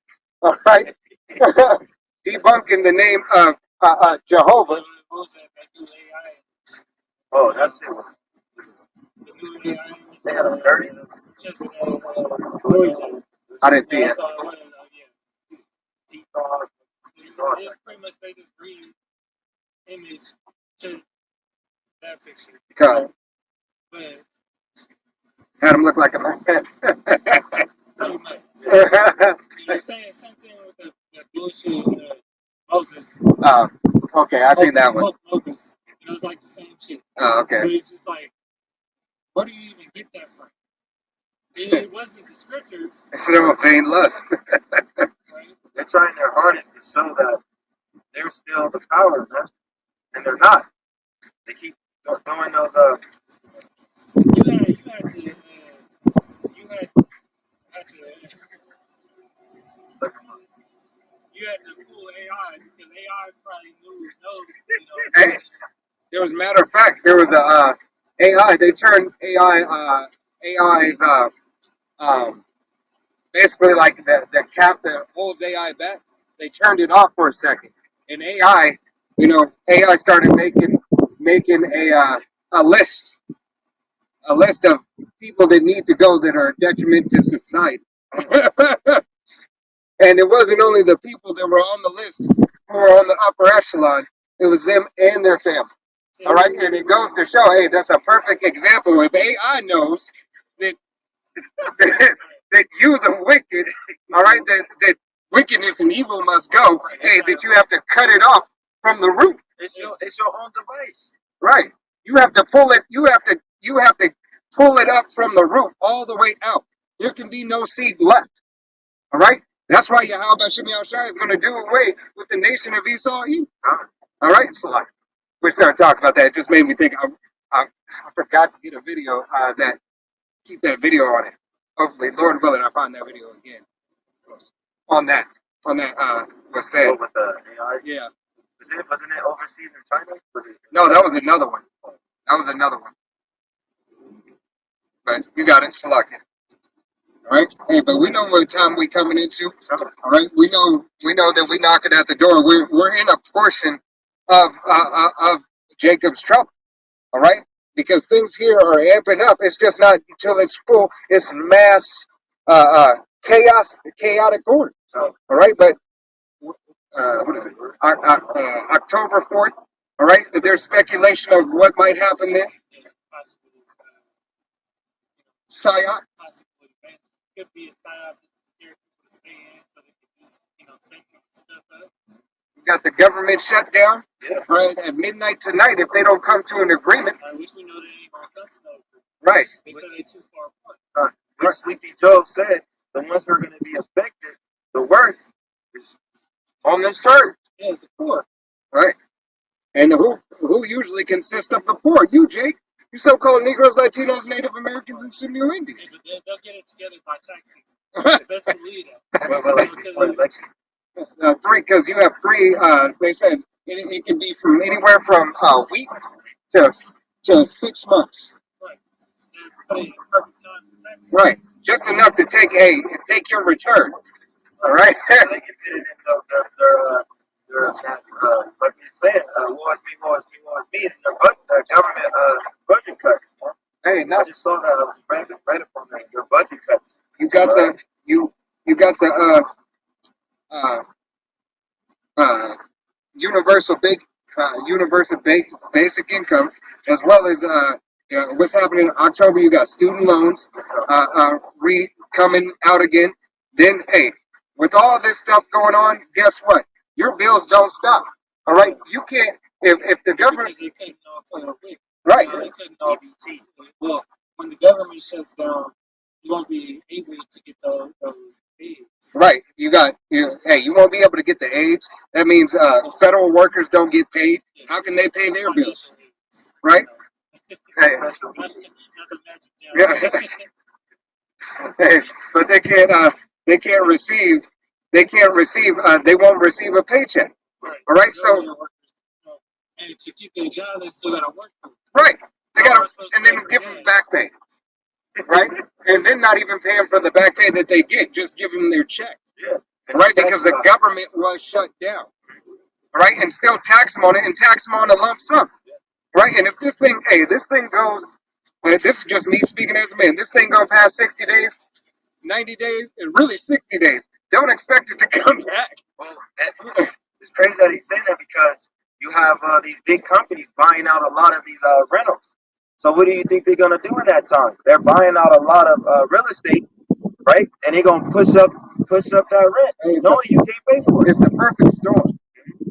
all right, debunking the name of Jehovah. What was that new AI? Oh, that shit was. The new AI. They had them dirty. Just noise. I didn't see it. Yeah. Teeth off. It's pretty much they just read image to that picture. God. But Had him look like a man. pretty much. Yeah. You know, same thing with the bullshit Moses. Okay, I seen that one. Moses. You know, it's like the same shit. Oh, okay. But it's just like, where do you even get that from? It wasn't the scriptures. It's no vain lust. Right? They're trying their hardest to show that they're still the power, man. And they're not. They keep throwing those You had to Slick them up. You had to fool AI because AI probably knows, Hey, there was, matter of fact, there was a AI. They turned AI's basically like the cap that holds AI back. They turned it off for a second, and AI started making a list of people that need to go that are a detriment to society. And it wasn't only the people that were on the list who were on the upper echelon, it was them and their family. All right, and it goes to show, hey, that's a perfect example. If AI knows that that you, the wicked, all right, that wickedness and evil must go, hey, that you have to cut it off from the root. It's your own device. Right. You have to pull it. You have to pull it up from the root all the way out. There can be no seed left. All right. That's why Yahweh Shem Yahushua is going to do away with the nation of Esau. All right. So like, we started talking about that. It just made me think. I forgot to get a video that keep that video on it. Hopefully, Lord willing, I find that video again. On that. What's said? Oh, with the AI. Yeah. Wasn't it overseas in China? Was it? No, that was another one. But you got it selected. All right. Hey, but we know what time we coming into. All right. We know that we knocking at the door. We're in a portion of Jacob's trouble. All right. Because things here are amping up. It's just not until it's full. It's mass chaotic order. All right. But what is it? October 4th. All right. There's speculation of what might happen then. possibly, Psyop. possibly, could be a psyop to scare people to stay in so they can just, set some stuff up. You got the government shut down. Yeah. Right at midnight tonight if they don't come to an agreement. Which we know they ain't gonna come to no agreement. Right. They said they too far apart. What Sleepy Joe said, the ones who are going to be affected the worst is On this turn. Yeah, it's the poor. Right. And who usually consists of the poor? You, Jake. You so-called Negroes, Latinos, Native Americans, and Sumio Indians. They'll get it together by tax season. Best believe that. for election. 3, because you have 3. They said it can be from anywhere from a week to 6 months. Right. And put it in perfect time for tax season. Right. Just enough to take your return. All right. They can fit it in their like you said, war is me, and their government budget cuts. Hey, I now just saw that. I was reading from them. Their budget cuts. you got the universal basic income, as well as what's happening in October. You got student loans coming out again. Then, hey, with all this stuff going on, guess what? Your bills don't stop. All right, you can't if the government Because they couldn't off quick. right. They couldn't off EBT. Well, when the government shuts down, you won't be able to get those aids. Right, you won't be able to get the aids. That means federal workers don't get paid. How can they pay their bills? Right? Hey, Not the magic yeah. Hey, but they can't receive. They won't receive a paycheck. Right. All right, so And to keep their job, they still got to work. right, they got and then give them back pay. Right, and then not even pay them for the back pay that they get, just give them their check. Yeah. Right, because the government was shut down. Right, and still tax them on it and tax them on a lump sum. Right, and if this thing goes, this is just me speaking as a man. This thing goes past 60 days, 90 days, and really 60 days. Don't expect it to come back. Well, it's crazy that he's saying that because you have these big companies buying out a lot of these rentals. So what do you think they're gonna do in that time? They're buying out a lot of real estate, right? And they're gonna push up that rent, knowing you can't pay for it. It's the perfect storm.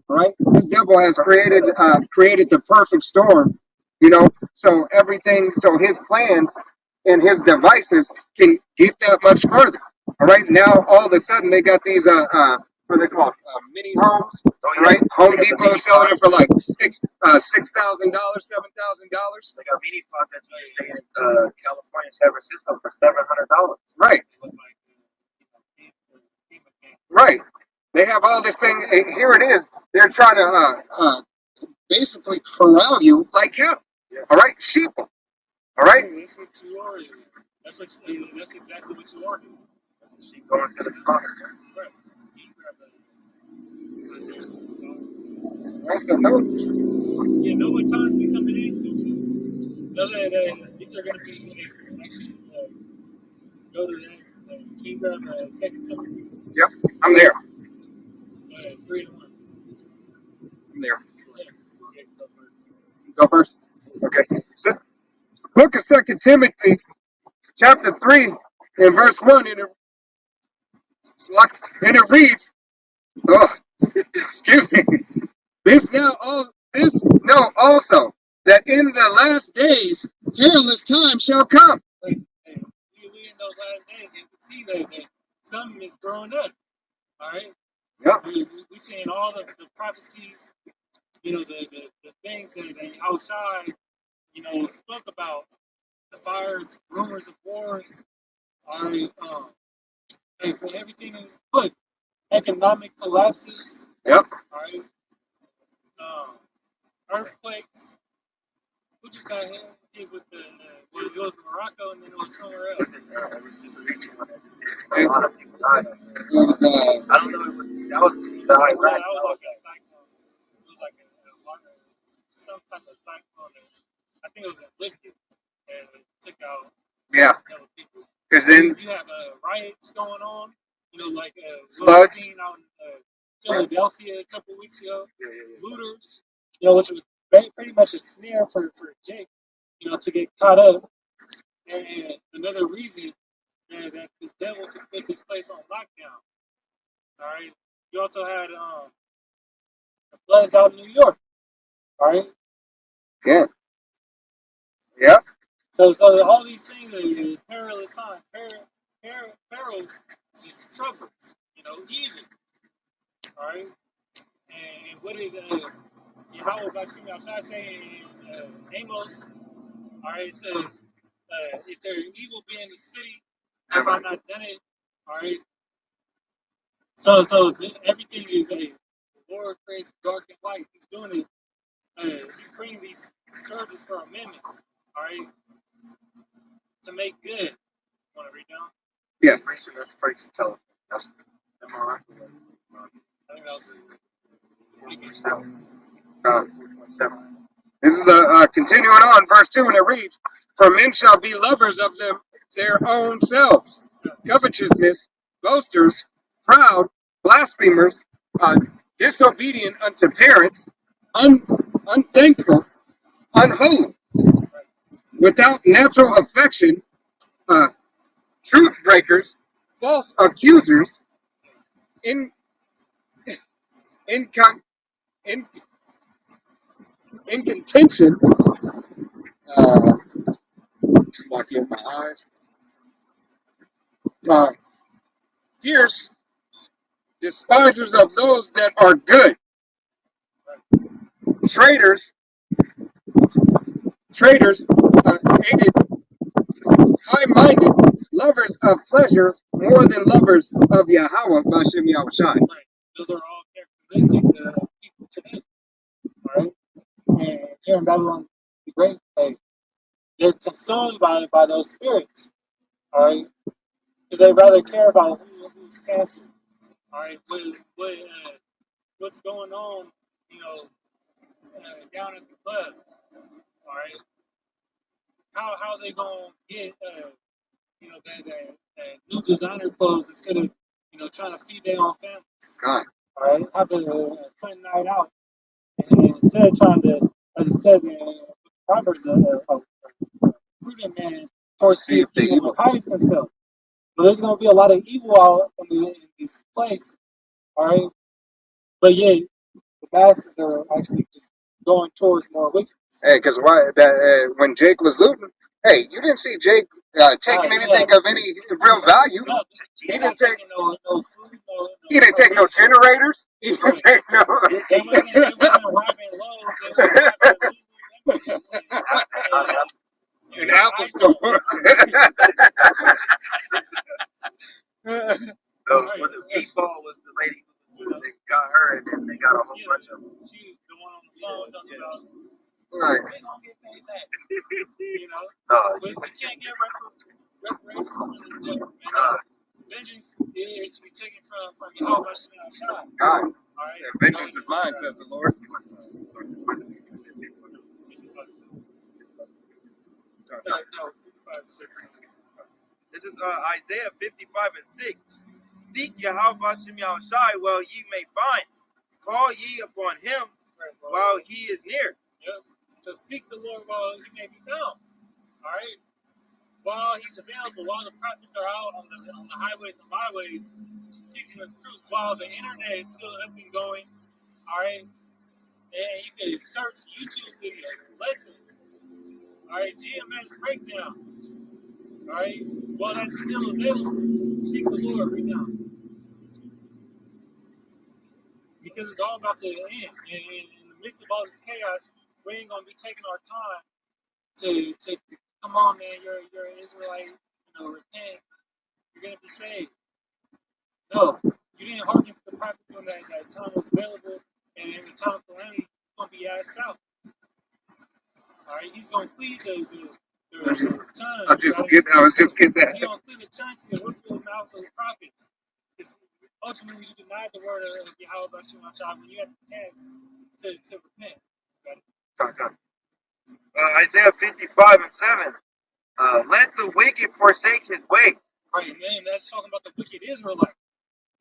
Right? This devil has created the perfect storm, so his plans and his devices can get that much further. All right, now all of a sudden they got these what are they called, mini homes, right? Home Depot selling it for like $6,000, $7,000. They got mini pods that you stay in California, San Francisco for $700. Right. Right. They have all this thing. Here it is. They're trying to basically corral you like cattle. Yeah. All right, sheep. All right. That's what you are. That's exactly what you are. That's what she going to the slaughter. Right. You grab a- That's the hope. Yeah, know what time we coming into. Know that these are going to be actually go to that. Can you grab 2 Timothy Yep, I'm there. 3 and 1? I'm there. Yeah, go first. Go first. Okay. So, Book of 2 Timothy, chapter 3, and verse 1, and it reads, oh, excuse me. This know also that in the last days perilous times shall come. Hey, we in those last days, you can see that something is growing up. All right, Yep. we seeing all the prophecies, the things that Al-Shai, spoke about, the fires, rumors of wars. All right, and for everything in this book, economic collapses. Yep. All right, earthquakes. We just got hit with well, it was Morocco and then it was somewhere else. It was just a recent one that just hit. A lot of people died. It was, I don't know. That was the That Iraq. was like a cyclone. It was like some type of cyclone. I think it was in Libya, and it took out yeah. people. Because then You have riots going on. Like floods. seen out in Philadelphia a couple weeks ago. Yeah. Looters. Which was pretty much a snare for Jake. To get caught up. And another reason that this devil could put this place on lockdown. All right. You also had the floods out in New York. All right. Yeah. Yep. So all these things are perilous time. Peril is just trouble. Evil. All right. And what did Yahweh Bashim Al say in Amos? All right. It says, if there evil be in the city, have I not done it? All right. So everything is the Lord creates dark and light. He's doing it. He's bringing these scourges for amendment. All right. To make good. Want to read down? Yeah. Recent earthquakes in California. That's Morocco. I think that was 47. 47. This is continuing on, verse 2, and it reads, for men shall be lovers of their own selves, covetousness, boasters, proud, blasphemers, disobedient unto parents, unthankful, unholy, without natural affection, truth breakers, false accusers, in contention, just lucky in my eyes, fierce, despisers of those that are good, traitors, hated, high-minded, lovers of pleasure more than lovers of Yahweh, Bashem Yahushai. right. Those are all characteristics of people today. All right. And here in Babylon, the Great, they're consumed by those spirits. All right. Because they rather care about who's cancer. All right. What's going on, down at the club. All right. How they gonna get that new designer clothes instead of trying to feed their own families. God. All right. Have a fun night out. And instead of trying to, as it says in Proverbs, a prudent man foreseeth the evil and hideth himself. But there's going to be a lot of evil out in this place, all right? But yet, the masses are actually just going towards more wickedness. Hey, because when Jake was looting, hey, you didn't see Jake taking anything of any real value. No, He didn't take no food, He didn't take no generators. He didn't take no. They wasn't robbing loaves. They was robbing An Apple store. The meatball was talking about Right. they gonna get paid back. You know, No, but you can't get reparations for this debt. And vengeance is to be taken from Yahweh Hashem Shai. God. All right, Vengeance is mine, says the Lord. No, 55, 6. this is Isaiah 55 and 6. Seek Yahweh Bashem Yahushai while ye may find. Call ye upon him Right, bro. while he is near. Yep. So seek the Lord while he may be found. All right. While he's available, while the prophets are out on the highways and byways teaching us truth, while the internet is still up and going. All right. And you can search YouTube videos, lessons. All right. GMS breakdowns. All right. While that's still available, seek the Lord right now. Because it's all about to end. And in the midst of all this chaos, we ain't gonna be taking our time to come on, man. You're an Israelite. Repent. You're gonna be saved. No, you didn't hearken to the prophets when that time was available, and in the time of calamity, you're gonna be asked out. All right, he's gonna plead the tongue. I was just getting that. He's gonna plead the tongue to the roots of the mouths of the prophets. Because ultimately, you denied the word of Yahweh Bashem Shai when you had the chance to repent. Isaiah 55 and 7. Let the wicked forsake his way. Right, and that's talking about the wicked Israelite.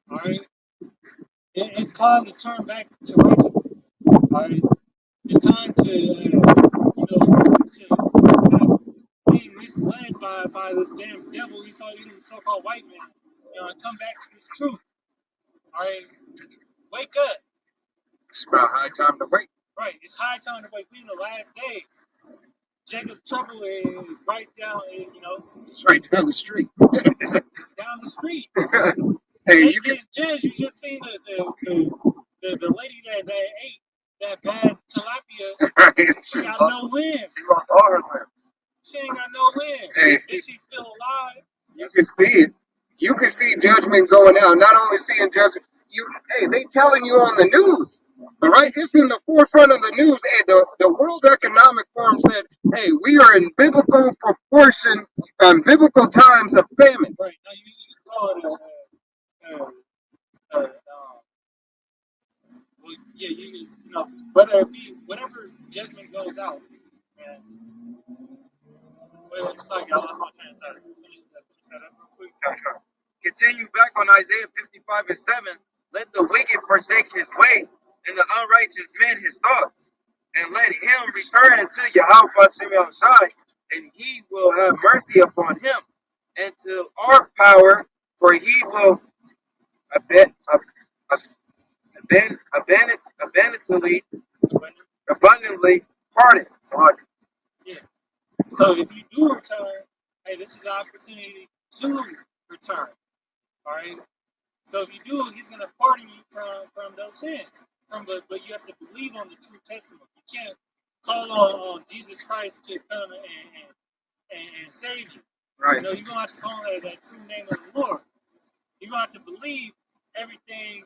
All right, it's time to turn back to righteousness. All right, it's time to stop being misled by this damn devil. He saw you, so-called white man. And come back to this truth. All right, wake up. It's about high time to wait. Right, it's high time to wake. We in the last days. Jacob's trouble is right down, It's right down the street. down the street. Hey, They you can. getting judged. You just seen the lady that ate that bad tilapia. Right. She got no limbs. She lost all her limbs. She ain't got no limbs. Hey. Is she still alive? You can see it. You can see judgment going out. Not only seeing judgment, they telling you on the news. All right, it's in the forefront of the news. Hey, the World Economic Forum said, "Hey, we are in biblical proportion, biblical times of famine." Right now, you call it well, yeah, whether it be whatever judgment goes out, man. Well, it's like I lost my train of thought. Finish that up real quick. Continue back on Isaiah 55 and 7. Let the wicked forsake his way, and the unrighteous man his thoughts. And let him return unto Yahweh Bashem Shai, and he will have mercy upon him, and to our power, for he will abundantly pardon. Yeah. So if you do return, hey, this is the opportunity to return. All right. So if you do, he's going to pardon you from those sins. But you have to believe on the true testimony. You can't call on Jesus Christ to come and save you. Right. You're going to have to call on that true name of the Lord. You're going to have to believe everything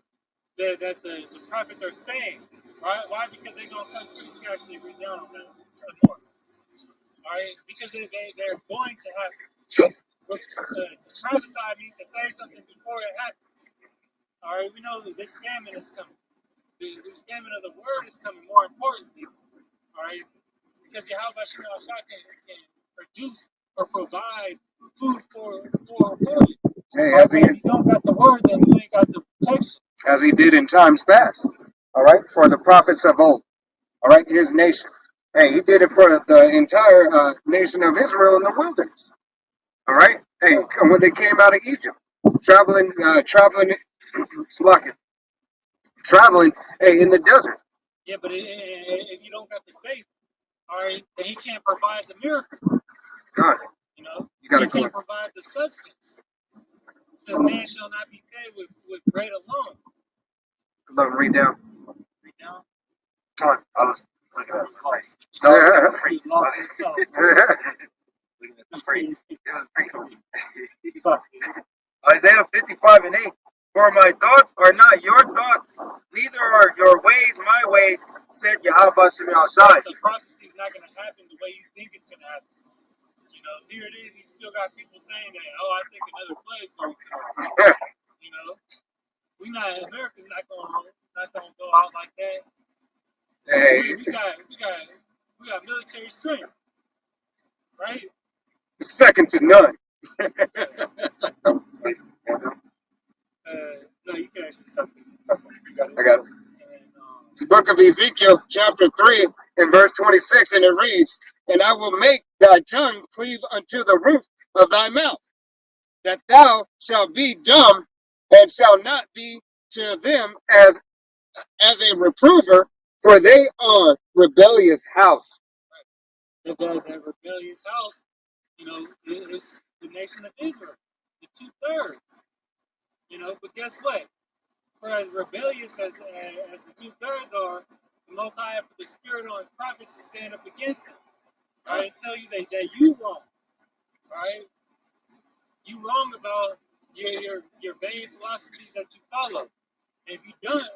that the prophets are saying. Right? Why? Because they're going to come through. You actually read down on that some more. All right? Because they're going to have to prophesy means to say something before it happens. All right? We know that this famine is coming. This famine of the word is coming, more importantly. All right? Because Yahweh Bashem Shai can produce or provide food for you. Hey, Right? But if you don't got the word, then you ain't got the protection. as he did in times past. All right, for the prophets of old. All right, his nation. Hey, he did it for the entire nation of Israel in the wilderness. All right. Hey, when they came out of Egypt, traveling, hey, in the desert. Yeah, but if you don't got the faith, all right, then he can't provide the miracle. God, You know, you gotta he go. can't provide the substance. So man shall not be fed with bread alone. Let me read down. Read down. I was looking at the phrase. He lost himself. Looking at the phrase. Sorry. Isaiah 55 and 8. For my thoughts are not your thoughts, neither are your ways my ways, said Yahweh Shem Right? Shai. So prophecy is not going to happen the way you think it's going to happen. You know, here it is. You still got people saying that, oh, I think another flood is going to come. You know, America's not going to go out like that. Hey, We got military strength, right? second to none. No, you can actually stop it. You got it. I got it. And, It's the book of Ezekiel, chapter 3, and verse 26, and it reads, "And I will make thy tongue cleave unto the roof of thy mouth, that thou shalt be dumb, and shalt not be to them as a reprover, for they are rebellious house." that rebellious house, you know, is the nation of Israel, the 2/3. You know, but guess what? For as rebellious as the 2/3 are, the Most High put the Spirit on His prophets to stand up against them, right? And tell you that you wrong, right? You wrong about your vain philosophies that you follow. And if you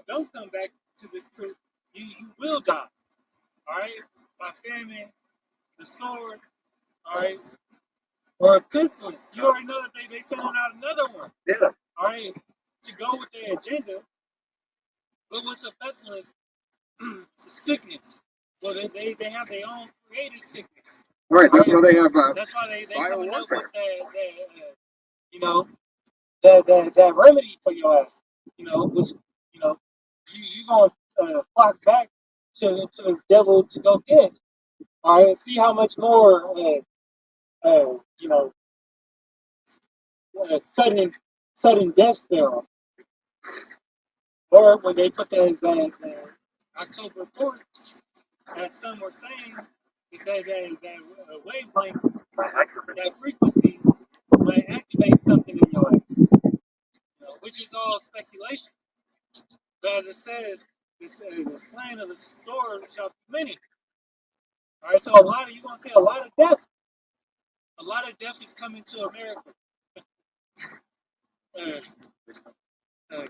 don't come back to this truth, you will die, all right? By famine, the sword, all right, or a pestilence. You already know that they sending out another one, Yeah. all right, to go with their agenda. But what's a pestilence? It's a sickness. Well, they have their own created sickness. Right, that's why they have That's why they coming up biowarfare. with you know, that remedy for your ass. You know, which you gonna flock back to this devil to go get. All right, see how much more sudden deaths there are. Or when they put that October 4th, as some were saying, that wavelength, that frequency might activate something in your ass, which is all speculation. But as it says, the slaying of the sword shall be many. All right, so you're gonna see a lot of death. A lot of death is coming to America.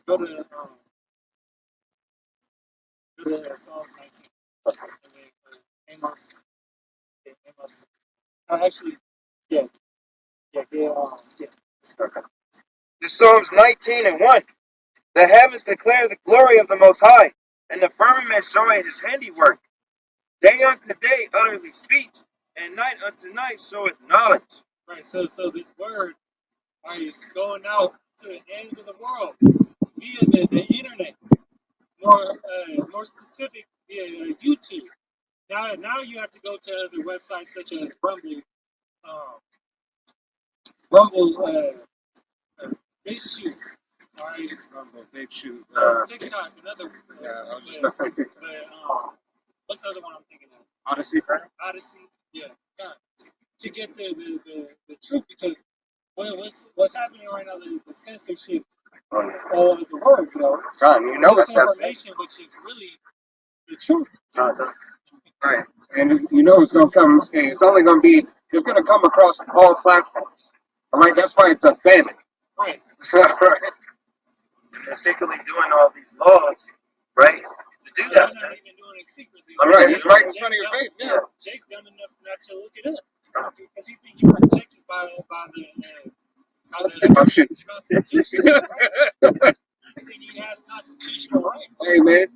Go to Psalms 19. And then, Amos. Yeah, Amos. Actually, yeah. Okay. The Psalms 19 and 1. The heavens declare the glory of the Most High, and the firmament showing His handiwork. Day unto day utterly speech, and night unto night showeth knowledge. Right. So this word, right, is going out to the ends of the world via the internet. More specific via YouTube. Now you have to go to other websites such as Rumble, BitChute, all right, Big shoot. TikTok, another one. Yeah, I was just about to say TikTok. But what's the other one I'm thinking of? Odyssey, right? Odyssey, yeah. To get the truth, because what's happening right now, the censorship of the word, John, you know it's that. misinformation, which is really the truth. Right. And you know it's going to come, it's only going to be, it's going to come across all platforms. All right, that's why it's a famine. Right. Right. They're secretly doing all these laws, right? To do They're that. not even doing it secretly. All right, it's right in front of your face now. Jake dumb enough not to look it up because he think you're protected by the Constitution. Constitution. I think he has constitutional rights. Hey, man.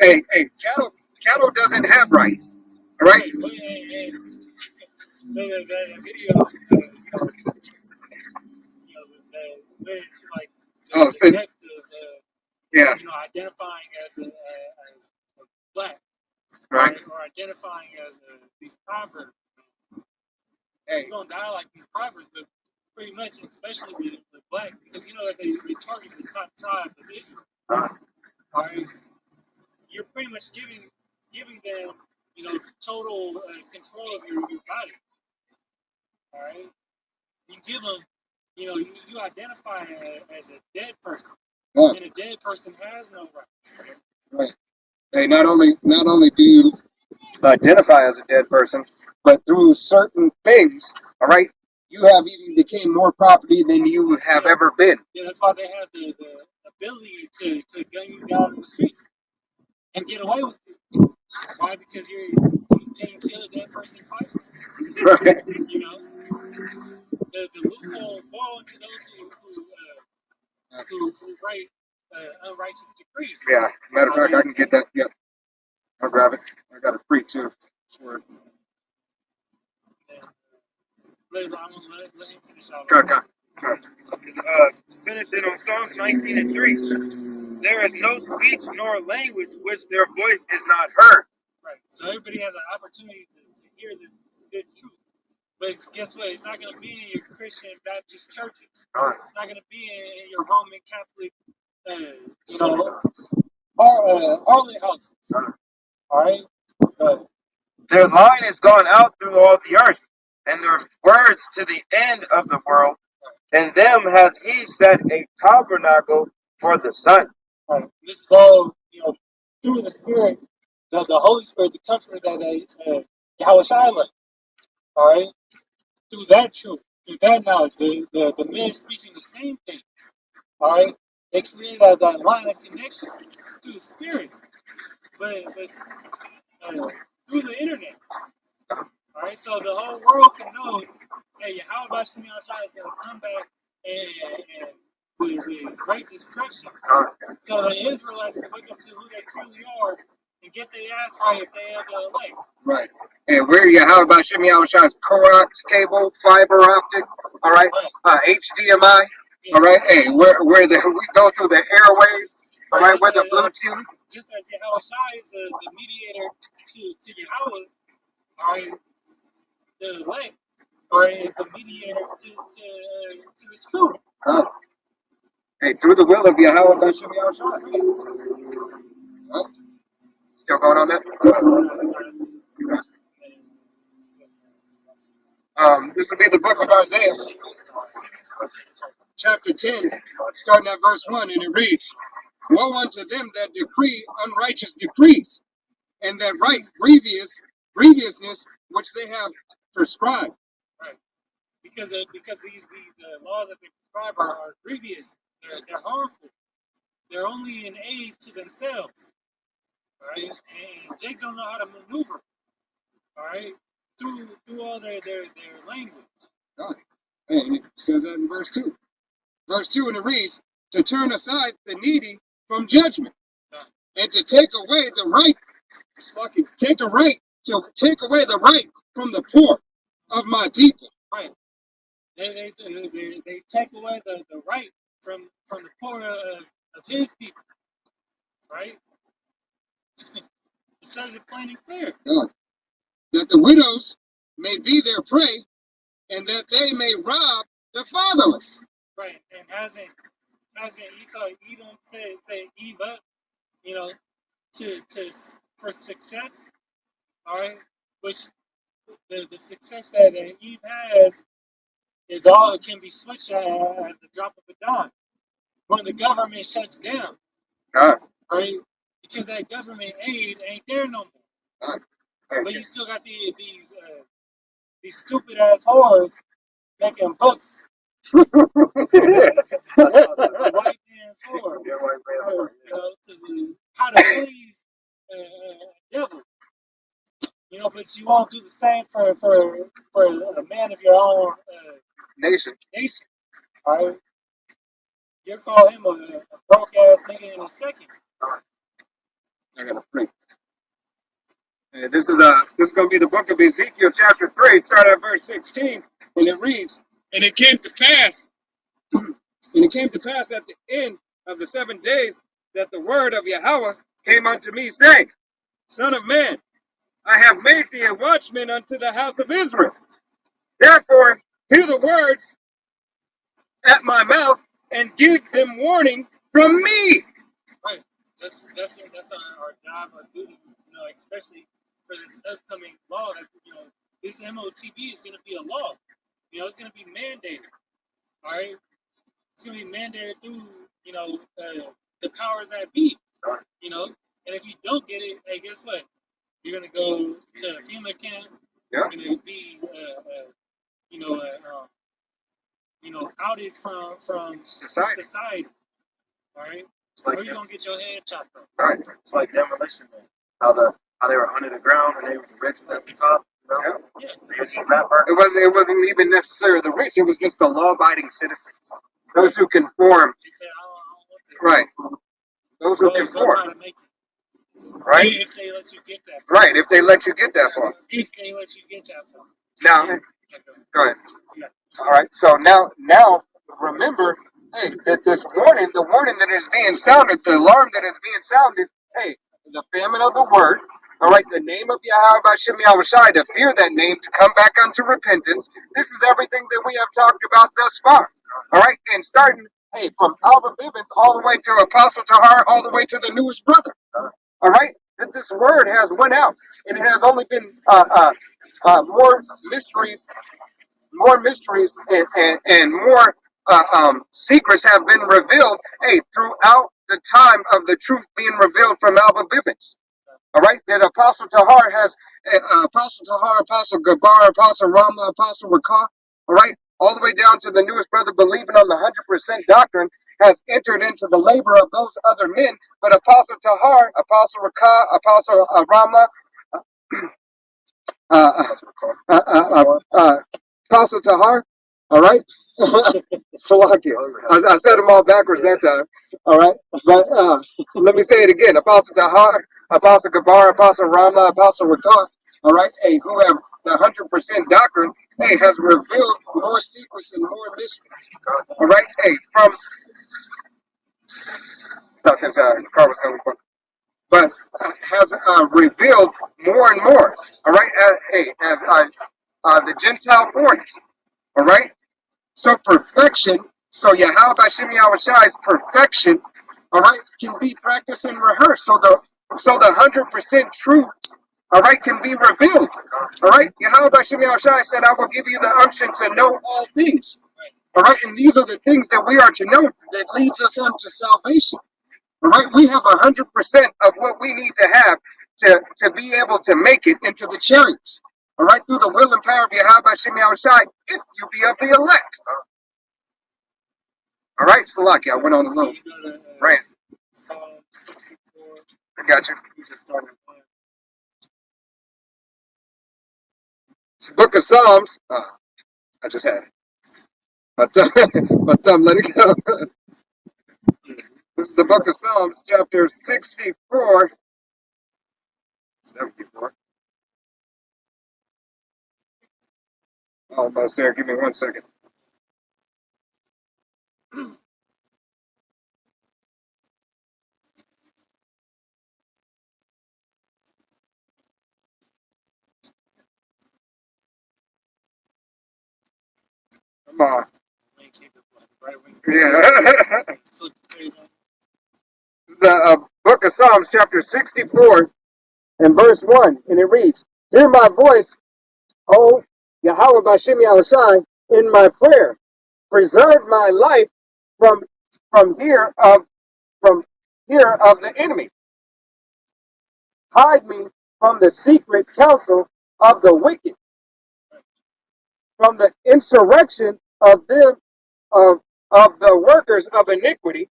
Hey, cattle doesn't have rights. All right? So that video, it's like the depth of identifying as black, Right. or identifying as these proverbs. Hey. You don't die like these proverbs, but pretty much, especially with black, because you know that they target the top tribe of Israel. All right, you're pretty much giving them, total control of your body. All right, you give them, you identify as a dead person, and a dead person has no rights. Right. Hey, not only do you identify as a dead person, but through certain things, all right, you have even became more property than you have ever been. Yeah, that's why they have the ability to gun you down in the streets and get away with it. Why? Because you can't kill a dead person twice. Right. You know, the loophole fall into those who write unrighteous decrees. Yeah. Matter of fact, I can get that. Yep. I'll grab it. I got it free too. Sure. And, I'm gonna let him finish out. Got. Finishing on Psalms 19 and 3. There is no speech nor language which their voice is not heard. Right. So everybody has an opportunity to hear this truth. But guess what? It's not going to be in your Christian Baptist churches. It's not going to be in your Roman Catholic, harlot houses. All right? Their line is gone out through all the earth, and their words to the end of the world. And them hath he set a tabernacle for the sun. Right. This is all, through the Spirit, the Holy Spirit, the Comforter that Yahweh Shai left. All right? Through that truth, through that knowledge, the men speaking the same things. All right? They created that line of connection through the Spirit. But through the internet. All right? So the whole world can know, hey, Yahweh Bashim Yahshai is going to come back and with great destruction. So the Israelites can wake up to who they truly are and get their ass right if they have the elect. Right. And where you how about Shimmy Shai's coax cable, fiber optic, all right, HDMI, all right. Hey, where we go through the airwaves, all right, where the Bluetooth. Just as Yahweh Shai is the mediator to Yahweh, all right, the elect, all right, is the mediator to this truth. Hey, through the will of Yahweh Bashim Yahushua. Right. Still going on that? This will be the book of Isaiah, chapter 10, starting at verse 1, and it reads, Woe unto them that decree unrighteous decrees, and that write grievousness which they have prescribed. Right. Because these laws that they prescribe are grievous. They're harmful. They're only an aid to themselves. All right, and Jake don't know how to maneuver. All right, through all their language. Right. And it says that in verse 2. Verse 2, and it reads, to turn aside the needy from judgment, and to take away the right, take away the right from the poor of my people. Right. They take away the right from the poor of his people. Right. It says it plain and clear. That the widows may be their prey, and that they may rob the fatherless. Right. And hasn't Esau Edom say Eve up, for success. All right. Which the success that Eve has is all it can be switched at the drop of a dime when the government shuts down. Right? Because that government aid ain't there no more. But you still got these stupid ass whores making books. White man's whore. How to please devil. But you won't do the same for a man of your own nation. All right? You'll call him a broke ass nigga in a second. I got a print. And this is going to be the book of Ezekiel, chapter 3, start at verse 16, and it reads, and it came to pass at the end of the 7 days that the word of Yahweh came unto me, saying, Son of man, I have made thee a watchman unto the house of Israel. Therefore, hear the words at my mouth and give them warning from me. Right. That's our job, our duty, especially for this upcoming law that, this MOTB is going to be a law. It's going to be mandated. All right. It's going to be mandated through, the powers that be, and if you don't get it, hey, guess what? You're going to go to a FEMA camp. You're going to be, outed from society. Right? It's Or like you them, gonna get your head chopped off. Right. it's like demolition man. How they were under the ground and they was the rich at the top. You know? Yeah. Yeah. They was eating that burger. It wasn't even necessarily the rich. It was just the law-abiding citizens, those who conform. He said, I don't want that. Right. Those who Go try conform. to make it. Right. If they let you get that far. Right. If they let you get that far. If they let you get that far. Now, go ahead. All right. So now, remember, hey, that this warning, the warning that is being sounded, the alarm that is being sounded, hey, the famine of the word, all right, the name of Yahweh Hashem Yahweh Shai, to fear that name, to come back unto repentance. This is everything that we have talked about thus far. All right, and starting, hey, from Alva Bivens all the way to Apostle Tahar, all the way to the newest brother. All right, that this word has went out, and it has only been more mysteries and more secrets have been revealed, hey, throughout the time of the truth being revealed from Alba Bivens. All right, that Apostle Tahar has, Apostle Tahar, Apostle Gabar, Apostle Rama, Apostle Rakah, all right, all the way down to the newest brother believing on the 100% doctrine, has entered into the labor of those other men. But Apostle Tahar, Apostle Rakah, Apostle Rama, Apostle Tahar, all right? Salakia. I said them all backwards that time, all right? But let me say it again. Apostle Tahar, Apostle Gabar, Apostle Rama, Apostle Rakah, all right? Hey, who have the 100% doctrine, hey, has revealed more secrets and more mysteries, all right? Hey, from... the car was coming from... But has revealed more and more, all right? As the Gentile foreigners, all right? So perfection, so Yahweh Hashem Yahweh Shai's perfection, all right, can be practiced and rehearsed. So the 100% truth, all right, can be revealed. All right, Yahweh Hashem Yahweh Shai said, I will give you the unction to know all things. All right, and these are the things that we are to know that leads us unto salvation. All right, we have 100% of what we need to have to be able to make it into the chariots. All right, through the will and power of Yahweh Hashem Yahweh Shai, if you be of the elect. All right, Salaki, I went on a little rant. Psalm 64. I got you. We just started playing. It's the book of Psalms. I just had it. My thumb let it go. This is the book of Psalms, chapter 64. 74. Almost there. Give me 1 second. Come on. Yeah. This is the book of Psalms, chapter 64, and verse 1. And it reads, Hear my voice, O Yahweh Bashem Yahushai, in my prayer. Preserve my life from here of the enemy. Hide me from the secret counsel of the wicked, from the insurrection of them of the workers of iniquity.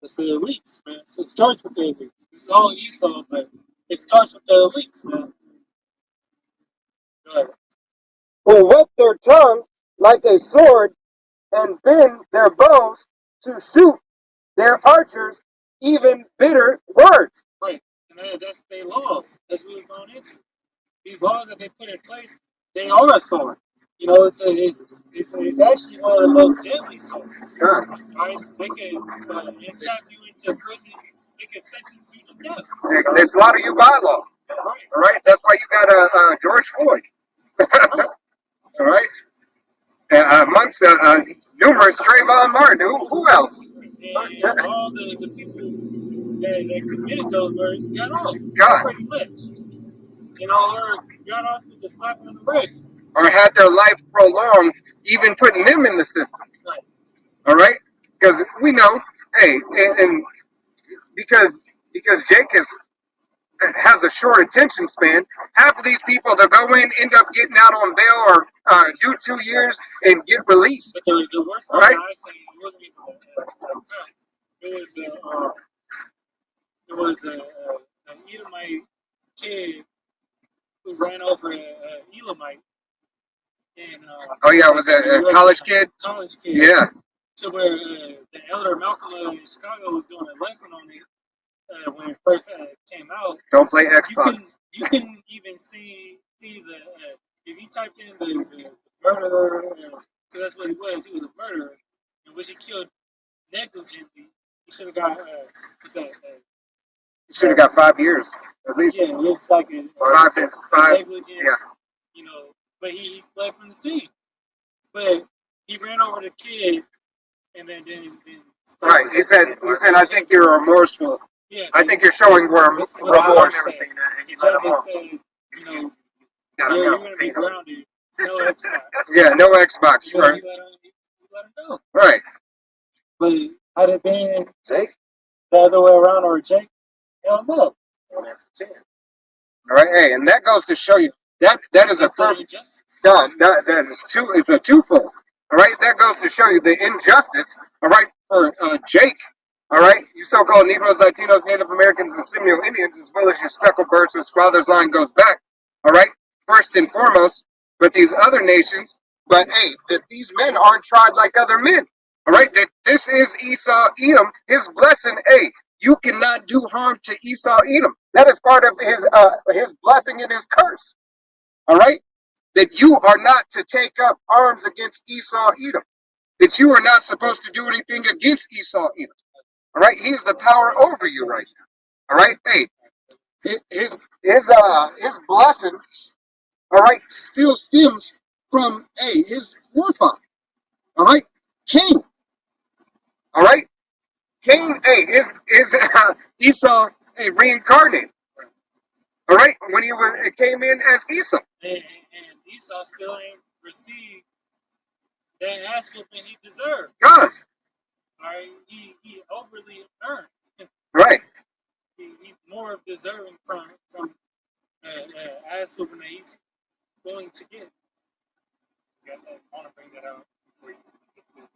It's the elites, man. It starts with the elites. It's all Esau, but it starts with the elites, man. Go ahead. Who whip their tongues like a sword and bend their bows to shoot their archers even bitter words. Right. And that's their laws. That's what it's going into. These laws that they put in place, they are a sword. You know, it's actually one of the most deadly swords. Sure. Right? They can entrap you into prison. They can sentence you to death. They slaughter you by law. Yeah, right. All right. That's why you got George Floyd. All right. Amongst numerous Trayvon Martin. Who else? And all the people that committed those murders got off. God. Pretty much. You know, or got off with the slap on the wrist. Or had their life prolonged, even putting them in the system. Right. All right? Because we know, hey, and because Jake has a short attention span, half of these people that go in end up getting out on bail or do 2 years and get released. But the worst part, Right. I say, it wasn't even that time. it was an Edomite kid who ran over a Elamite, and Oh yeah, was that a college kid? college kid, Yeah. to where the elder Malcolm in Chicago was doing a lesson on it when it first came out. Don't play You can Xbox. even see the if you typed in the murderer, because that's what he was. He was a murderer, in which he killed negligently. He should have got what's that? You should have got 5 years at least. Yeah, it's like a Five. negligence. Yeah. You know, but he fled from the scene. But he ran over the kid, and then Right. He said, I think you're remorseful. yeah. I think you're showing remorse. I've never seen that. And he The let judge him off. said, you know, Got yeah, him you're out. going to be grounded. No Xbox. Yeah, no Xbox. You know, Right. he let him go. Right. But had it been Jake, the other way around, or Jake, hell no. on that for 10. All right. Hey, and that goes to show you that is a That's the first. injustice. No, that is two. It's a twofold. All right. That goes to show you the injustice. All right, for Jake. All right, you so-called Negroes, Latinos, Native Americans, and Seminole Indians, as well as your speckled birds whose father's line goes back. All right, first and foremost, but these other nations. But hey, that these men aren't tried like other men. All right, that this is Esau Edom, his blessing. Hey, you cannot do harm to Esau Edom. That is part of his blessing and his curse. All right, that you are not to take up arms against Esau Edom. That you are not supposed to do anything against Esau Edom. All right, he's the power over you right now. All right, hey, his blessing, all right, still stems from his forefather. All right, Cain. All right, Cain. Hey, is Esau reincarnated? All right, when it came in as Esau. And Esau still ain't received that ass whooping he deserved. God. All right, he overly earned. Right. He's more deserving from ass whooping that he's willing to get. I want to bring that out before you get to it.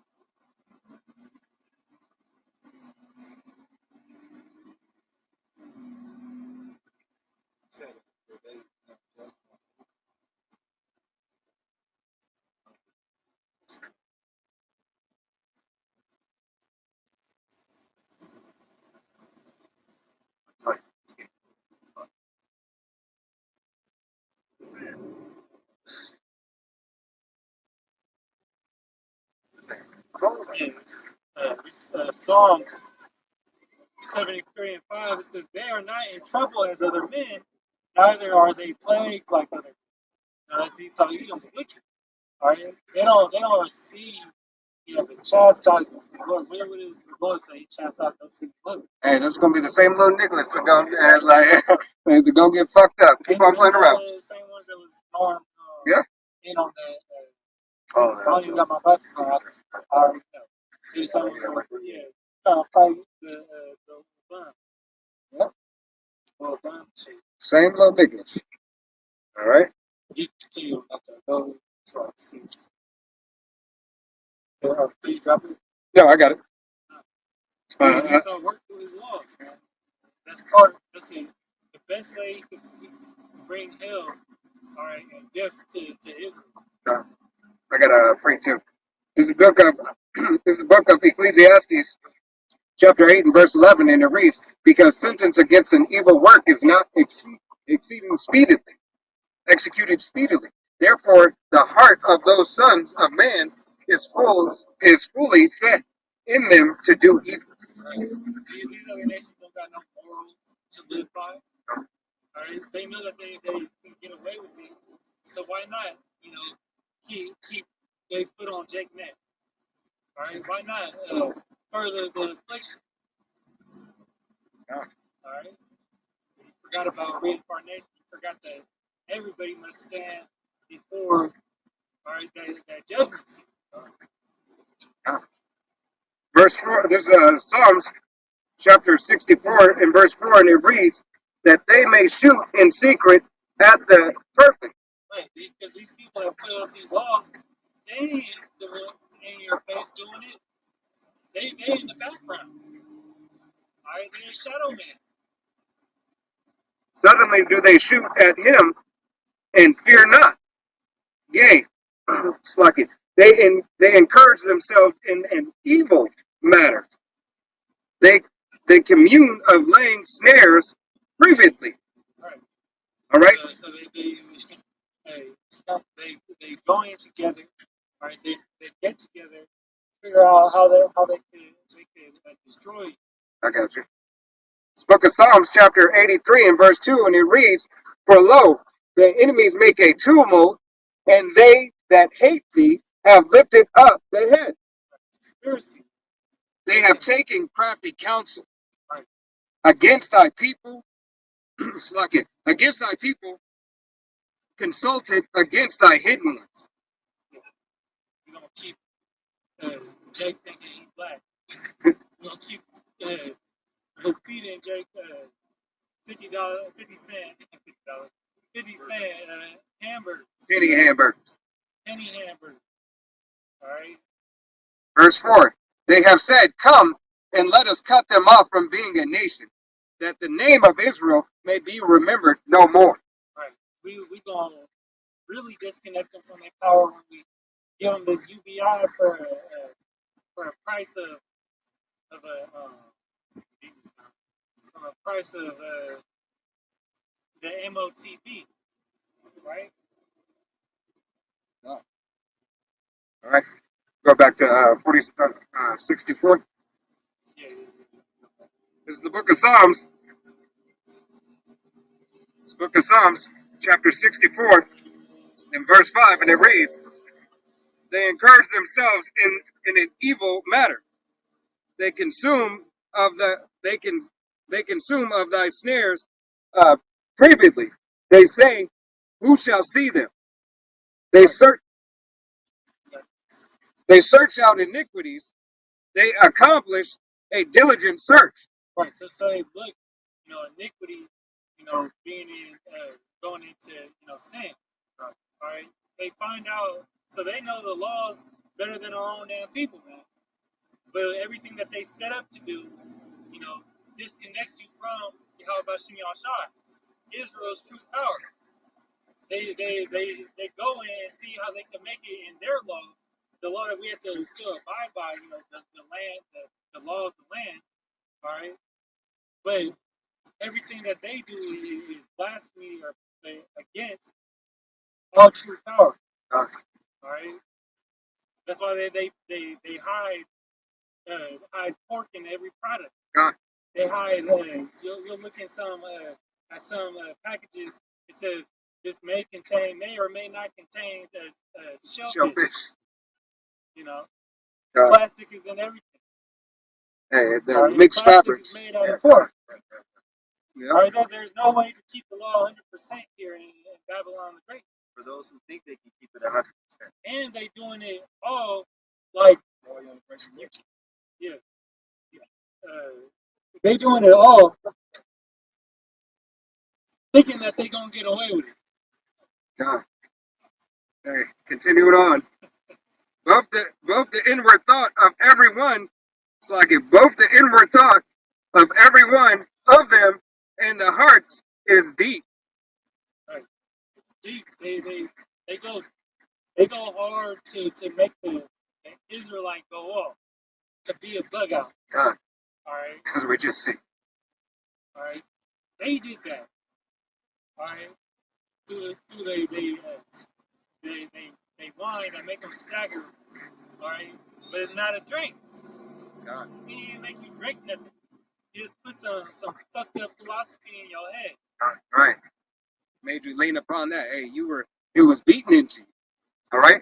Psalms 73 and 5, it says, they are not in trouble as other men, neither are they plagued like other men. Now, that's Esau Edom, the wicked. All right? They don't receive, the chastisements of the Lord. What does the Lord say? He chastises those who love him. Hey, that's gonna be the same little Nicholas that gonna they're gonna get fucked up. Keep on playing around. The same ones that was on, Yeah. in on that. Oh, I don't even got my glasses on. I already know. They're the same ones that were, trying to fight the bum. Yep. Well, bum shit. Same little Nicholas. All right. You continue not to go to like 6. Do you drop it? No, I got it. Esau worked through his laws, man. That's the best way he could bring hell, all right, and death to Israel. I got a pray too. This is the book of Ecclesiastes, chapter 8 and verse 11, and it reads, "Because sentence against an evil work is not exceeding executed speedily. Therefore, the heart of those sons of man is fully set in them to do evil." These other nations don't got no morals to live by. All right, they know that they can get away with it, so why not? Keep their foot on Jake neck. All right, why not further the affliction? All right, you forgot about reincarnation. You forgot that everybody must stand before, all right, that judgment seat. Verse 4, this is Psalms chapter 64 and verse 4, and it reads, "That they may shoot in secret at the perfect." Right, because these people that put up these laws, they ain't in your face doing it. They in the background. All right, they're a shadow man. Suddenly do they shoot at him and fear not. Yea, Slack they encourage themselves in an evil matter. They they commune of laying snares privately. All right. All right. So hey, they join together. All right, they get together, figure out how they can destroy you. I got you. It's Book of Psalms, chapter 83 and verse 2, and it reads, "For lo, the enemies make a tumult, and they that hate thee have lifted up the head. Conspiracy. They have taken crafty counsel Right. against thy people, Slack it, against thy people, consulted against thy hidden ones." Yeah. We're gonna keep Jake thinking he's black. We're gonna keep feeding Jake $50, 50 cent, $50, 50 cent hamburgers, Penny hamburgers. penny hamburgers. All right. Verse 4, they have said, "Come and let us cut them off from being a nation, that the name of Israel may be remembered no more." Right. We gonna really disconnect them from their power when we give them this UBI for a price of from a price of the MOTB, right? All right. Go back to 64. Yeah. This is the book of Psalms. It's the book of Psalms, chapter 64, and verse 5, and it reads, "They encourage themselves in an evil matter. They consume of they consume of thy snares privately. They say, who shall see them? They search out iniquities. They accomplish a diligent search. Right. So say, look, iniquity, being in going into sin. All right. They find out, so they know the laws better than our own damn people, man. But everything that they set up to do, disconnects you from Yahweh Shimi Shai, Israel's true power. They go in and see how they can make it in their law, the law that we have to still abide by, the land, the law of the land, all right? But everything that they do is blasphemy or against all true power, all right? That's why they hide pork in every product. God. They hide. You'll look at some packages. It says this may or may not contain shellfish. God. Plastic is in everything. Hey, the Right? mixed Plastic fabrics. is made out of pork. Yeah. Right? There's no way to keep the law 100% here in Babylon the Great. For those who think they can keep it 100%. And they doing it all like yeah. They doing it all thinking that they gonna get away with it. God. Hey, continuing on. Both the inward thought of everyone, it's like it, both the inward thought of every one of them and the hearts is deep. Right. It's deep. They go hard to make the Israelite go off, to be a bug out. God. All right. As we just see. All right. They did that. All right. They whine and make them stagger. All right. But it's not a drink. God. He didn't make you drink nothing. He just put some fucked up philosophy in your head. Right. Made you lean upon that. Hey, it was beaten into you. All right?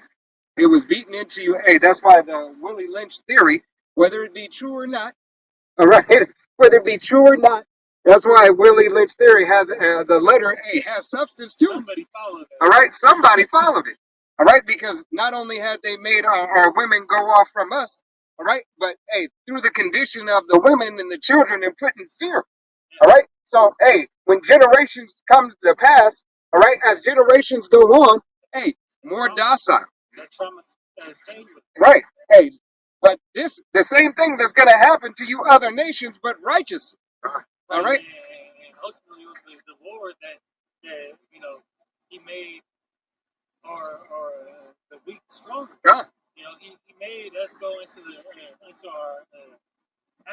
It was beaten into you. Hey, that's why the Willie Lynch theory, whether it be true or not, all right, whether it be true or not, that's why Willie Lynch theory has the letter A has substance too. Somebody followed it. All right, somebody followed it. All right, because not only had they made our women go off from us, all right, but hey, through the condition of the women and the children and put in fear. All right, so hey, when generations come to pass, all right, as generations go on, hey, more docile. That trauma stays with them. Right. Hey, But the same thing that's going to happen to you other nations, but righteous. All right? And ultimately, it was the Lord that He made the weak stronger. God. He made us go into our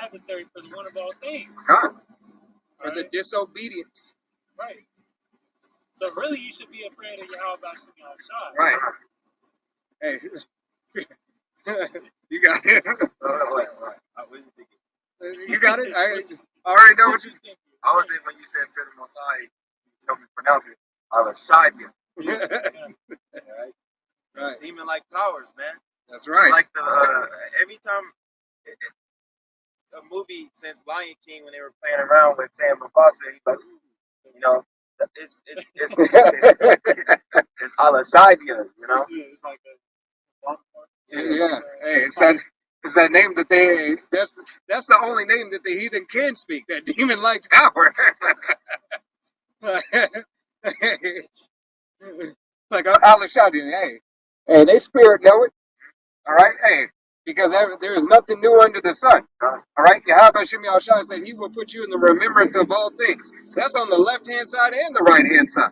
adversary for the one of all things. God. For Right? the disobedience. Right. So really, you should be afraid of Yahweh Shem Shai. Right. Hey. You got it. What do you think? You got it. I already know what you think. I was thinking when you said fear the Most High, you tell me to pronounce it. Alashadia. Right? Right. Demon-like powers, man. That's right. Like every time a movie since Lion King when they were playing around with Sam Mufasa, he's like, it's it's Alashadia, It's like a Yeah. Hey, it's that name that that's the only name that the heathen can speak, that demon like power. Like Alashadi, hey, they spirit know it. All right, hey, because there is nothing new under the sun. All right, Yahweh Shem Yahushua said He will put you in the remembrance of all things. That's on the left hand side and the right hand side.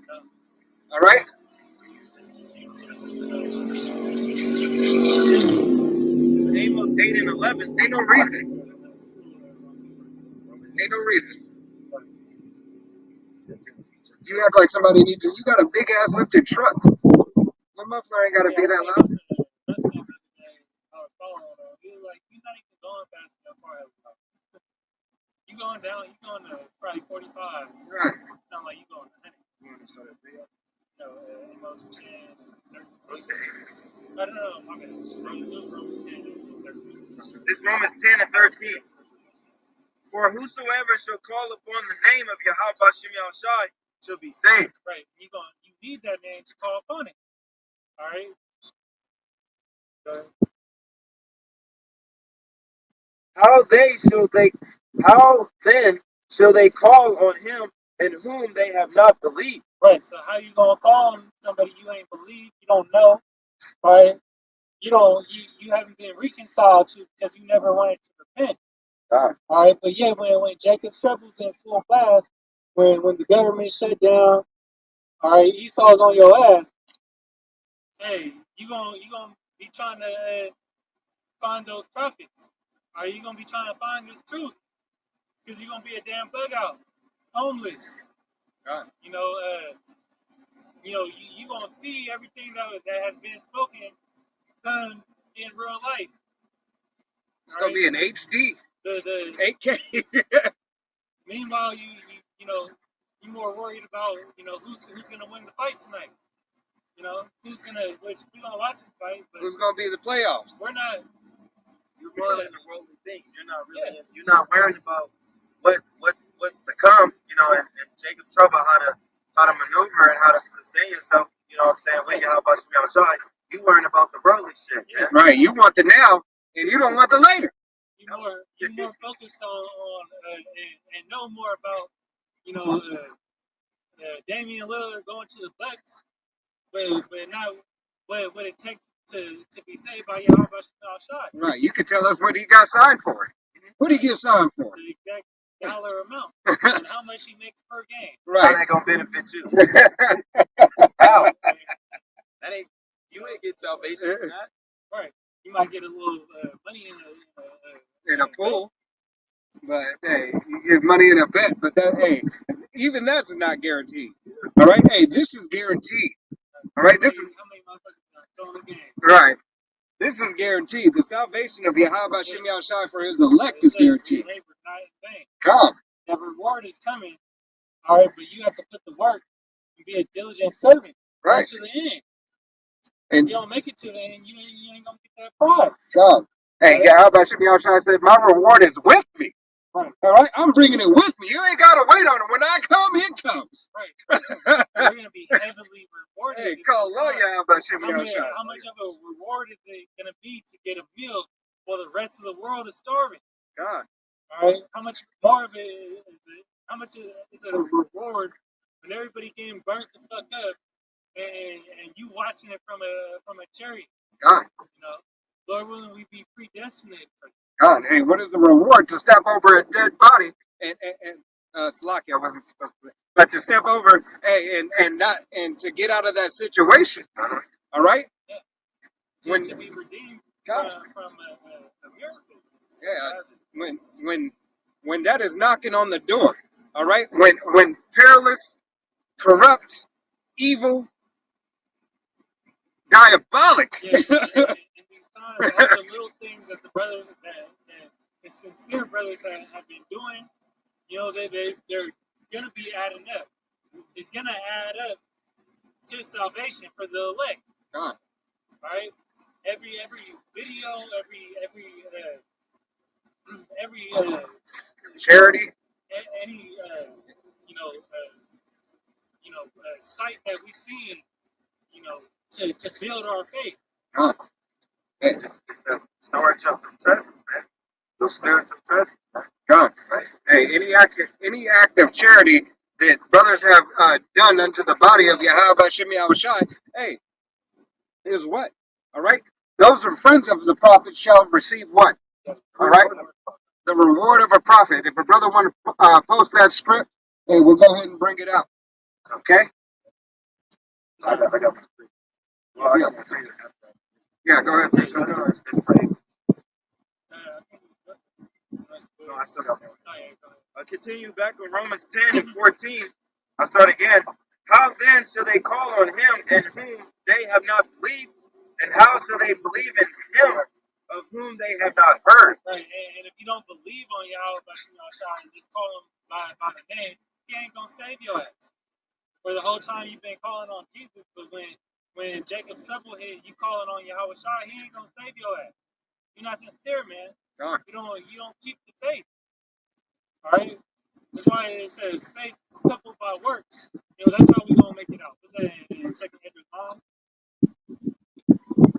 All right. Amos 8 and 11. Ain't no reason. Ain't no reason. You act like somebody needs to. You got a big ass lifted truck. That muffler ain't gotta be that loud. I was following him. He was like, "You're not even going fast enough for it. You going down? You going to probably 45? Right. It sound like you going to 100. Amos 10, 13. I don't know. My bad. Romans 10 and 13. This Romans 10 and 13. For whosoever shall call upon the name of Yahweh Shem Yahushai shall be saved. Right. You need that name to call upon it. All right. How then shall they call on him in whom they have not believed? Right. So how you gonna call on somebody you ain't believe, you don't know, right? You haven't been reconciled to because you never wanted to repent. God. All right. But yeah, when Jacob's trouble's in full blast, when the government shut down, all right, Esau's on your ass. Hey, you gonna be trying to find those prophets. Are you gonna be trying to find this truth? Because you're gonna be a damn bug out, homeless. God. You gonna see everything that has been spoken done in real life. It's gonna be an HD. The 8K. Meanwhile, you're more worried about who's gonna win the fight tonight. Which we're gonna watch the fight, but Who's gonna be the playoffs? we're not. You're more in the worldly things. You're not really. You're not worrying about what's to come. And Jacob's trouble, how to maneuver and how to sustain yourself. You know what I'm saying? With Yahweh Shem Yahushai, you worrying about the worldly shit, man. Right. You want the now, and you don't want the later. You're more focused on and know more about Damian Lillard going to the Bucks, but not what it takes to be saved by Yahweh Shai. Right. You can tell us what he got signed for. What did he get signed for? The exact dollar amount and how much he makes per game. How Right. that gonna benefit you? How? That ain't you ain't get salvation from that. Right. You might get a little money In a pool. But hey, you give money in a bet, but even that's not guaranteed. All right. Hey, this is guaranteed. All right. This is how many motherfuckers throwing the game. right. This is guaranteed. The salvation of Yahweh Shem Yahushai for his elect is guaranteed. Labor not in vain. Come. The reward is coming. All right, but you have to put the work and be a diligent servant Right. to the end. And You don't make it to the end, you ain't gonna get that prize. come. Hey, Yahweh Shem Yahushai said, my reward is with me. Right. All right. I'm bringing it with me. You ain't got to wait on it. When I come, it comes. Right. You're gonna be heavily rewarded. Hey, call Lord Yahweh Shem How Yahushai. much of a reward is it gonna be to get a meal while the rest of the world is starving? God. All right. How much more of it is it? How much is it a reward when everybody getting burnt the fuck up and you watching it from a cherry? God. Lord willing, we be predestinated for it. God, hey, what is the reward to step over a dead body and Slocky, I wasn't supposed to, but to step over and not and to get out of that situation. All right, To be redeemed God, from a miracle. yeah, when that is knocking on the door. All right, when perilous, corrupt, evil, diabolic. Yeah, in these times, all the little things that the brothers that the sincere brothers have been doing, you know, they're gonna be adding up. It's gonna add up to salvation for the elect. God, Right? Every video, every charity. any you know site that we see, you know, to build our faith. God, hey, It's the storage of the treasures, man. Those spiritual treasures, man. God, Right? hey, any act of charity that brothers have done unto the body of Yahweh Shem Yahushai, hey, is what? All right? Those are friends of the prophet shall receive what? All right? The reward of a prophet. If a brother want to post that script, hey, we'll go ahead and bring it out. Okay? I got my free. Well, I got my free. Yeah, go ahead. No, it's free. No, I still got more. Continue back on Romans 10 and 14. I start again. How then shall they call on him in whom they have not believed? And how shall they believe in him of whom they have not heard? Right, and if you don't believe on Yahweh Bashim Yahshua and just call him by the name, he ain't gonna save your ass. For the whole time you've been calling on Jesus, but when Jacob's trouble hit, you calling on Yahweh Shai, he ain't gonna save your ass. You're not sincere, man. God. You don't keep the faith. All right. That's why it says faith coupled by works. You know, that's how we gonna make it out. What's that in Second Ezra 9?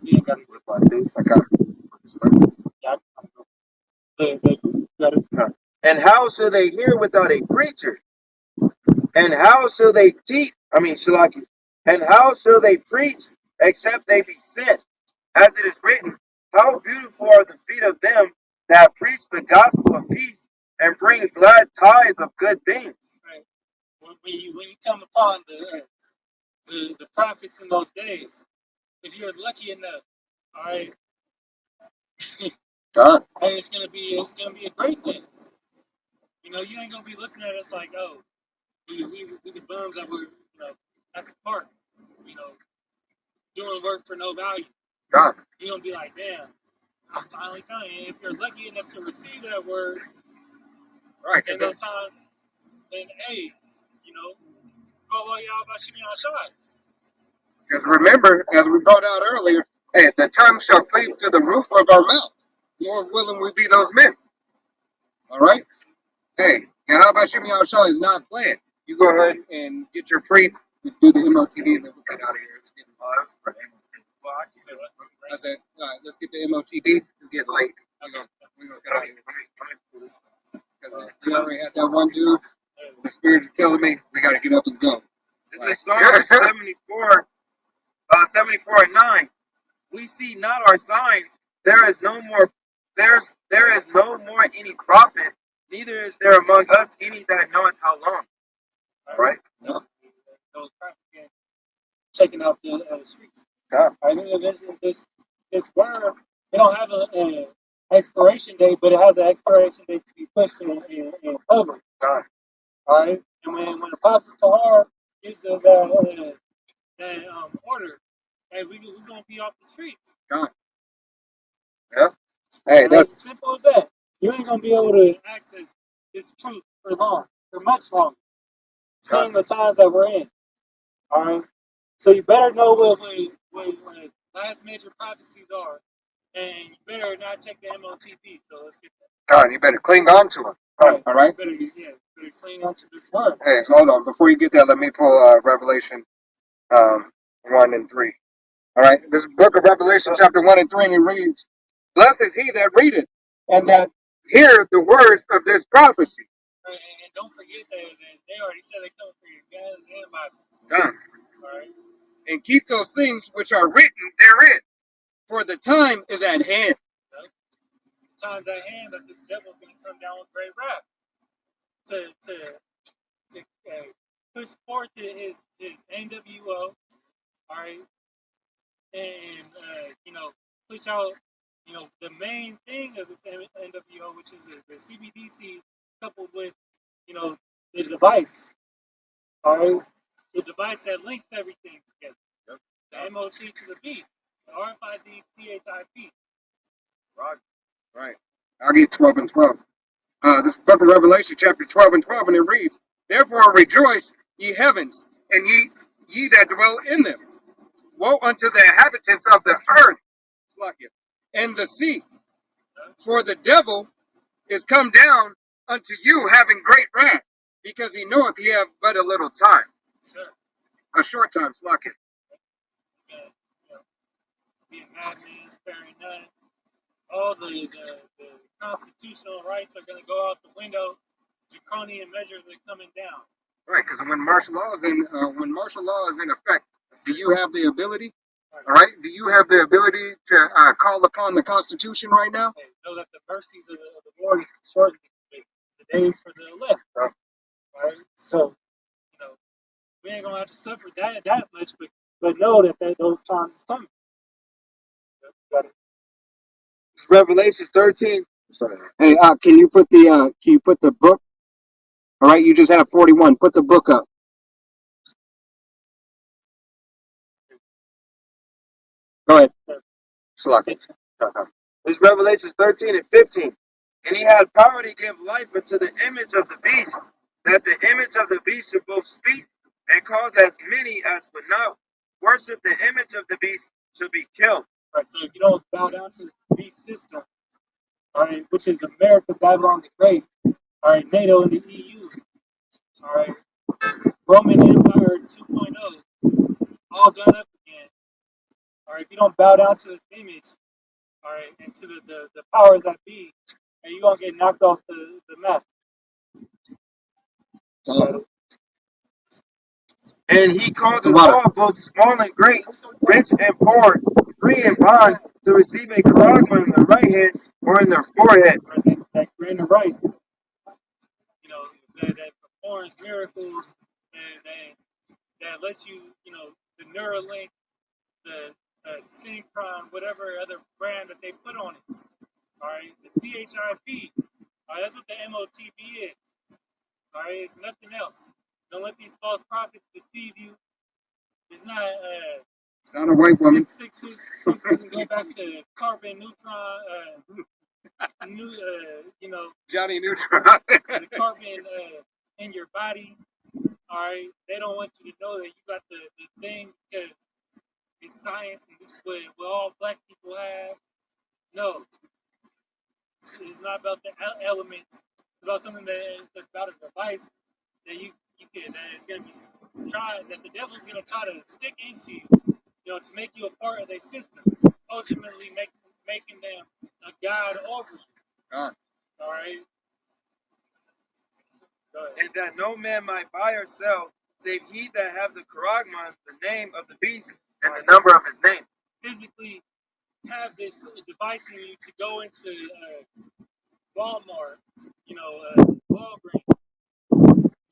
You ain't got to With my faith, I got it. yeah, got it. and how shall they hear without a preacher? And how shall they teach? Shalaki. And how shall they preach except they be sent? As it is written, how beautiful are the feet of them that preach the gospel of peace and bring glad tidings of good things. Right. When you come upon the prophets in those days, if you're lucky enough, all right, God. hey, it's gonna be a great thing. You know, you ain't gonna be looking at us like, oh, we the bums that were, you know, at the park, you know, doing work for no value. God. You're gonna be like, damn, I finally come. And if you're lucky enough to receive that word Right. in those times, then hey, you know, call all y'all about Shimei Ashad. Because remember, as we brought out earlier, hey, the tongue shall cleave to the roof of our mouth. Lord willing, we be those men. All right? Hey, Yahweh Shem Yahushua is not playing. You go ahead and get your pre. Let's do the MOTB and then we'll get out of here. It's getting live. I said, all right, let's get the MOTB. It's getting late. We're gonna get out of here. Because we already had that one dude. The spirit is telling me we got to get up and go. This is Psalm 74, 74 and 9. We see not our signs. There is no more. There is no more any prophet. Neither is there among us any that knoweth how long. Right? No. Those prophets getting taken out the streets. Yeah. I think this word, it don't have a expiration date, but it has an expiration date to be pushed and covered. God. All right, and when Apostle Tahar gives that order, hey, we're gonna be off the streets. God. Yeah. Hey, That's that's simple as that. You ain't gonna be able to access this truth for long, for much longer, seeing the times that we're in. All right, so you better know what last major prophecies are, and you better not take the MOTP. So let's get that. God. You better cling on to him. Right. All right. You better cling on to this word. Hey, hold on. Before you get that, let me pull Revelation 1 and 3. All right. This book of Revelation, chapter 1 and 3, and it reads, "Blessed is he that readeth, and that heareth the words of this prophecy." And don't forget that they already said they come for your guns and Bible. God. All right. And keep those things which are written therein. for the time is at hand. Times at hand that this devil's going to come down with great wrath to push forth his NWO, all right, and push out the main thing of this NWO, which is the CBDC coupled with the device, all right, the device that links everything together, the MOT to the B, the RFID CHIP. Right. I'll get 12 and 12. This book of Revelation, chapter 12 and 12, and it reads, Therefore rejoice, ye heavens, and ye that dwell in them. Woe unto the inhabitants of the earth, and the sea, for the devil is come down unto you having great wrath, because he knoweth he have but a little time. Sure. A short time, Slakia. Being madman, sparing none. All the constitutional rights are going to go out the window. Draconian measures are coming down. Right, because when martial law is in effect, do you have the ability? All right, do you have the ability to call upon the Constitution right now? Hey, know that the mercies of the Lord is shortening the days for the elect. Right. All right. So we ain't gonna have to suffer that much, but know that those times is coming. Revelations 13. Sorry. Hey, can you put the book? All right, you just have 41. Put the book up. Go ahead. This is Revelations 13 and 15. And he had power to give life unto the image of the beast, that the image of the beast should both speak and cause as many as would not worship the image of the beast should be killed. Right. So if you don't bow down to the beast system, all right, which is America, Babylon the Great, all right, NATO and the EU, all right, Roman Empire 2.0, all done up again. All right, if you don't bow down to this image, all right, and to the powers that be, and you're going to get knocked off the map. And he causes all, both small and great, rich and poor, free and bond, to receive a charagma in their right hand or in their forehead. That grain of rice, that performs miracles, that lets you, the Neuralink, the Synchron, whatever other brand that they put on it. All right, the CHIP. All right, that's what the MOTB is. All right, it's nothing else. Don't let these false prophets deceive you. It's not. It's not a white woman. Sixes and go back to carbon neutron. Johnny Neutron. The carbon in your body. All right, they don't want you to know that you got the thing because it's science and this is what all black people have. No, it's not about the elements. It's about something that's about a device that you can that is going to be tried, that the devil's going to try to stick into you, to make you a part of their system, ultimately making them a god over you. God. All right. Go ahead. And that no man might buy or sell, save he that have the charagma, the name of the beast, and the number of his name. Physically have this device in you to go into Walmart, Walgreens,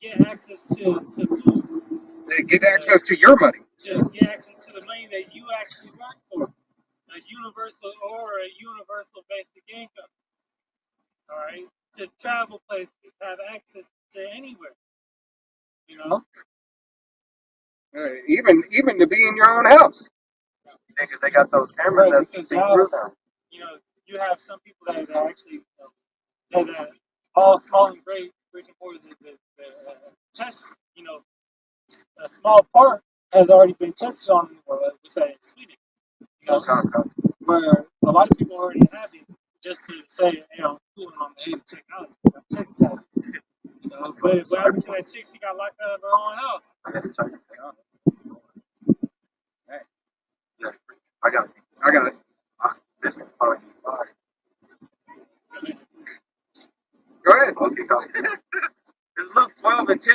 get access to food. They get access to your money. To get access to the money that you actually work for, a universal basic income. All right, to travel places, have access to anywhere. Even to be in your own house. Because they got those cameras that see through them. You have some people that actually that all small and great rich and poor the test. A small part has already been tested on. We say in Sweden. Where a lot of people already have it, just to say, I'm cool and I'm ahead of technology. I'm tech savvy. But what happened to that chick? She got locked out of her own house. I got it. This is probably fire. Go ahead. Okay, go. It's Luke 12 and 10.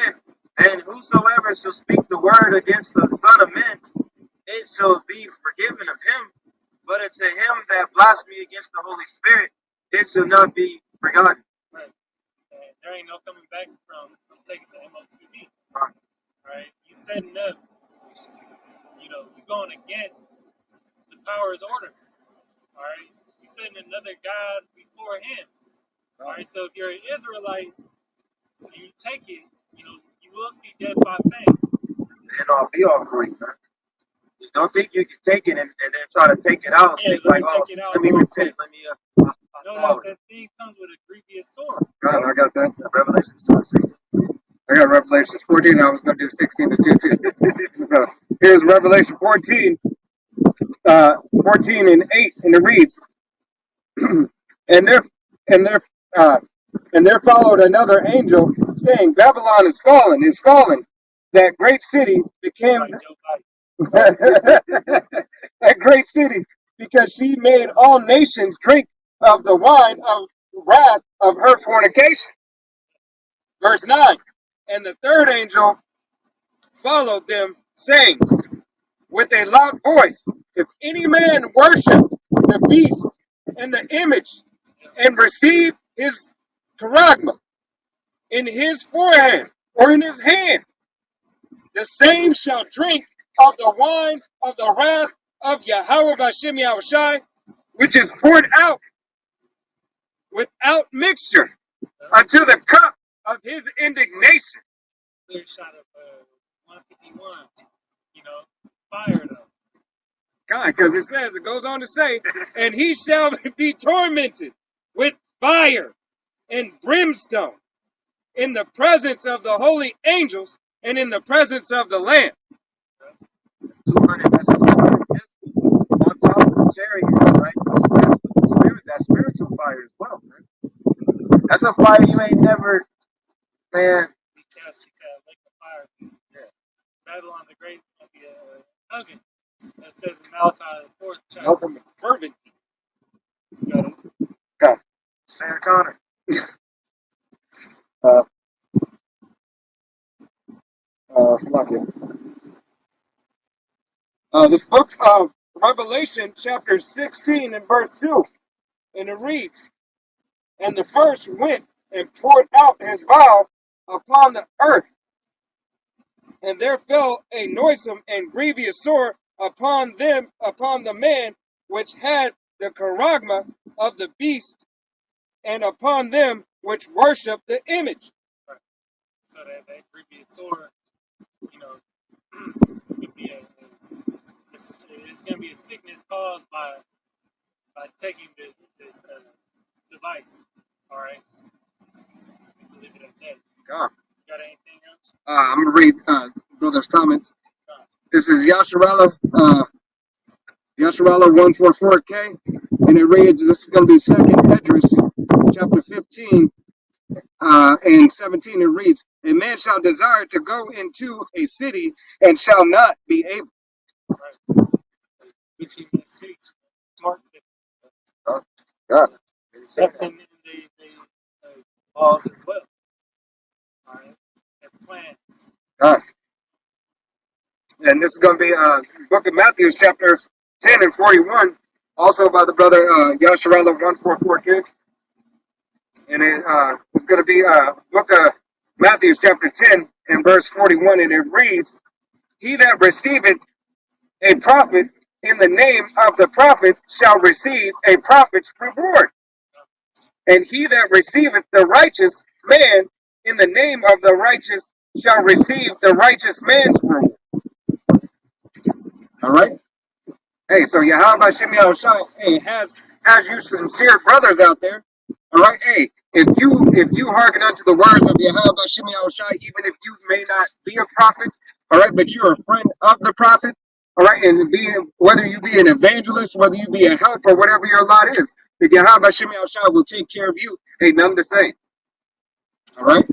And whosoever shall speak the word against the Son of Man, it shall be forgiven of him. But unto him that blasphemy against the Holy Spirit, it shall not be forgotten. Right. And there ain't no coming back from taking the MOTV. Right. Right? You setting up, you going against the power's orders. All right? You setting another God before him. All right? So if you're an Israelite and you take it, you will see death by pain. It's the end all be all for you, man. You don't think you can take it and then try to take it out. Yeah, Think let like, me oh, take it out let me real repent. quick. Let me, No, that thing comes with a grievous sword. God, I got that. Revelation 2:16. I got Revelation 14. I was going to do 16 to 2 too. So here's Revelation 14, 14 and 8, and it reads, and there, and there, and there followed another angel saying, Babylon is fallen. That great city became Like Joe Biden. that great city, because she made all nations drink of the wine of wrath of her fornication. Verse 9, and the third angel followed them, saying with a loud voice, if any man worship the beast and the image and receive his charagma in his forehead or in his hand, the same shall drink of the wine of the wrath of Yahweh Bashem Yahushai, which is poured out without mixture unto the cup of his indignation. Clear shot of 151. Fire though. God, because it goes on to say, and he shall be tormented with fire and brimstone in the presence of the holy angels and in the presence of the Lamb. That's 200. That's 200 missiles on top of the chariot, right? With the spirit, that spiritual fire as well, man. That's a fire you ain't never, man. We cast like a fire. Yeah. Babylon the Great will be a nugget. That says in Malachi, the 4th chapter. Help him fervent. Got it. God. Sarah Connor. Slakia. This book of Revelation, chapter 16 and verse 2, and it reads, and the first went and poured out his vial upon the earth, and there fell a noisome and grievous sore upon the man which had the charagma of the beast, and upon them which worship the image. Right. So that grievous sword, could be it's going to be a sickness caused by taking this device. All right. We can leave it at that. God. Got anything else? I'm going to read brother's comments. This is Yasharallah 144K, and it reads, this is going to be 2nd Esdras, chapter 15 and 17. It reads, a man shall desire to go into a city and shall not be able. Right. 15:6. Smart city. Oh, God. That's in the laws as well. All right. Their plans. God. And this is going to be book of Matthew, chapter 10 and 41, also by the brother Yasharallah 144K. And it's going to be book of Matthew, chapter 10 and verse 41, and it reads, he that receiveth a prophet in the name of the prophet shall receive a prophet's reward. And he that receiveth the righteous man in the name of the righteous shall receive the righteous man's reward. All right? Hey, so Yahweh Shemi Yahushai, hey, has you sincere brothers out there. All right, hey, if you hearken unto the words of Yahweh Shemi Yahushai, even if you may not be a prophet, all right, but you're a friend of the prophet, all right, and whether you be an evangelist, whether you be a helper, whatever your lot is, the Yahweh Shemi Yahushai will take care of you. Hey, none the same. All right,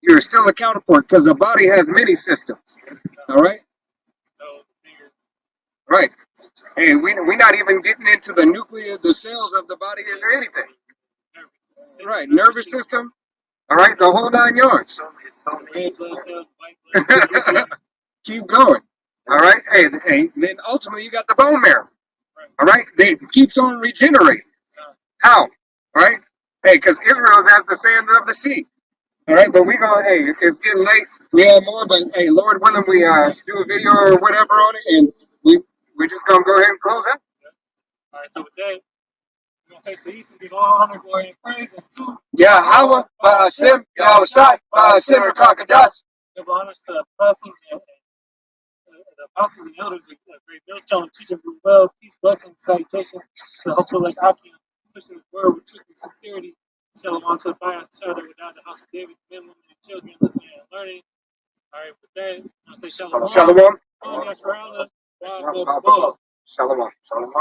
you're still accountable for it because the body has many systems. All right. Right. Hey, we're not even getting into the nucleus, the cells of the body or anything. Right. Nervous system. All right. The whole 9 yards. Red blood cells, white blood cells. Keep going. All right. Hey. Then ultimately you got the bone marrow. All right, it keeps on regenerating. God. How? All right, hey, because Israel's as the sand of the sea. All right, but we go. Hey, it's getting late. We have more, but hey, Lord willing, we do a video or whatever on it, and we're just gonna go ahead and close out. All right, so with that, we're going to face the East and give all honor, glory, and praise unto Yahweh, Ba'ashem, Yahushai, Ba'ashem, Rakakadas. give honors to the apostles and elders of Great Millstone, teaching them well, peace, blessings, salutations to the hopeful like Aki, pushing his word with truth and sincerity. Shalom on to the fire, shadow without the house of David, men, women, and children, listening and learning. All right, with that, I'm going to say shalom. Shalom. Yasharala, God, Shalom. love, Shalom. Shalom.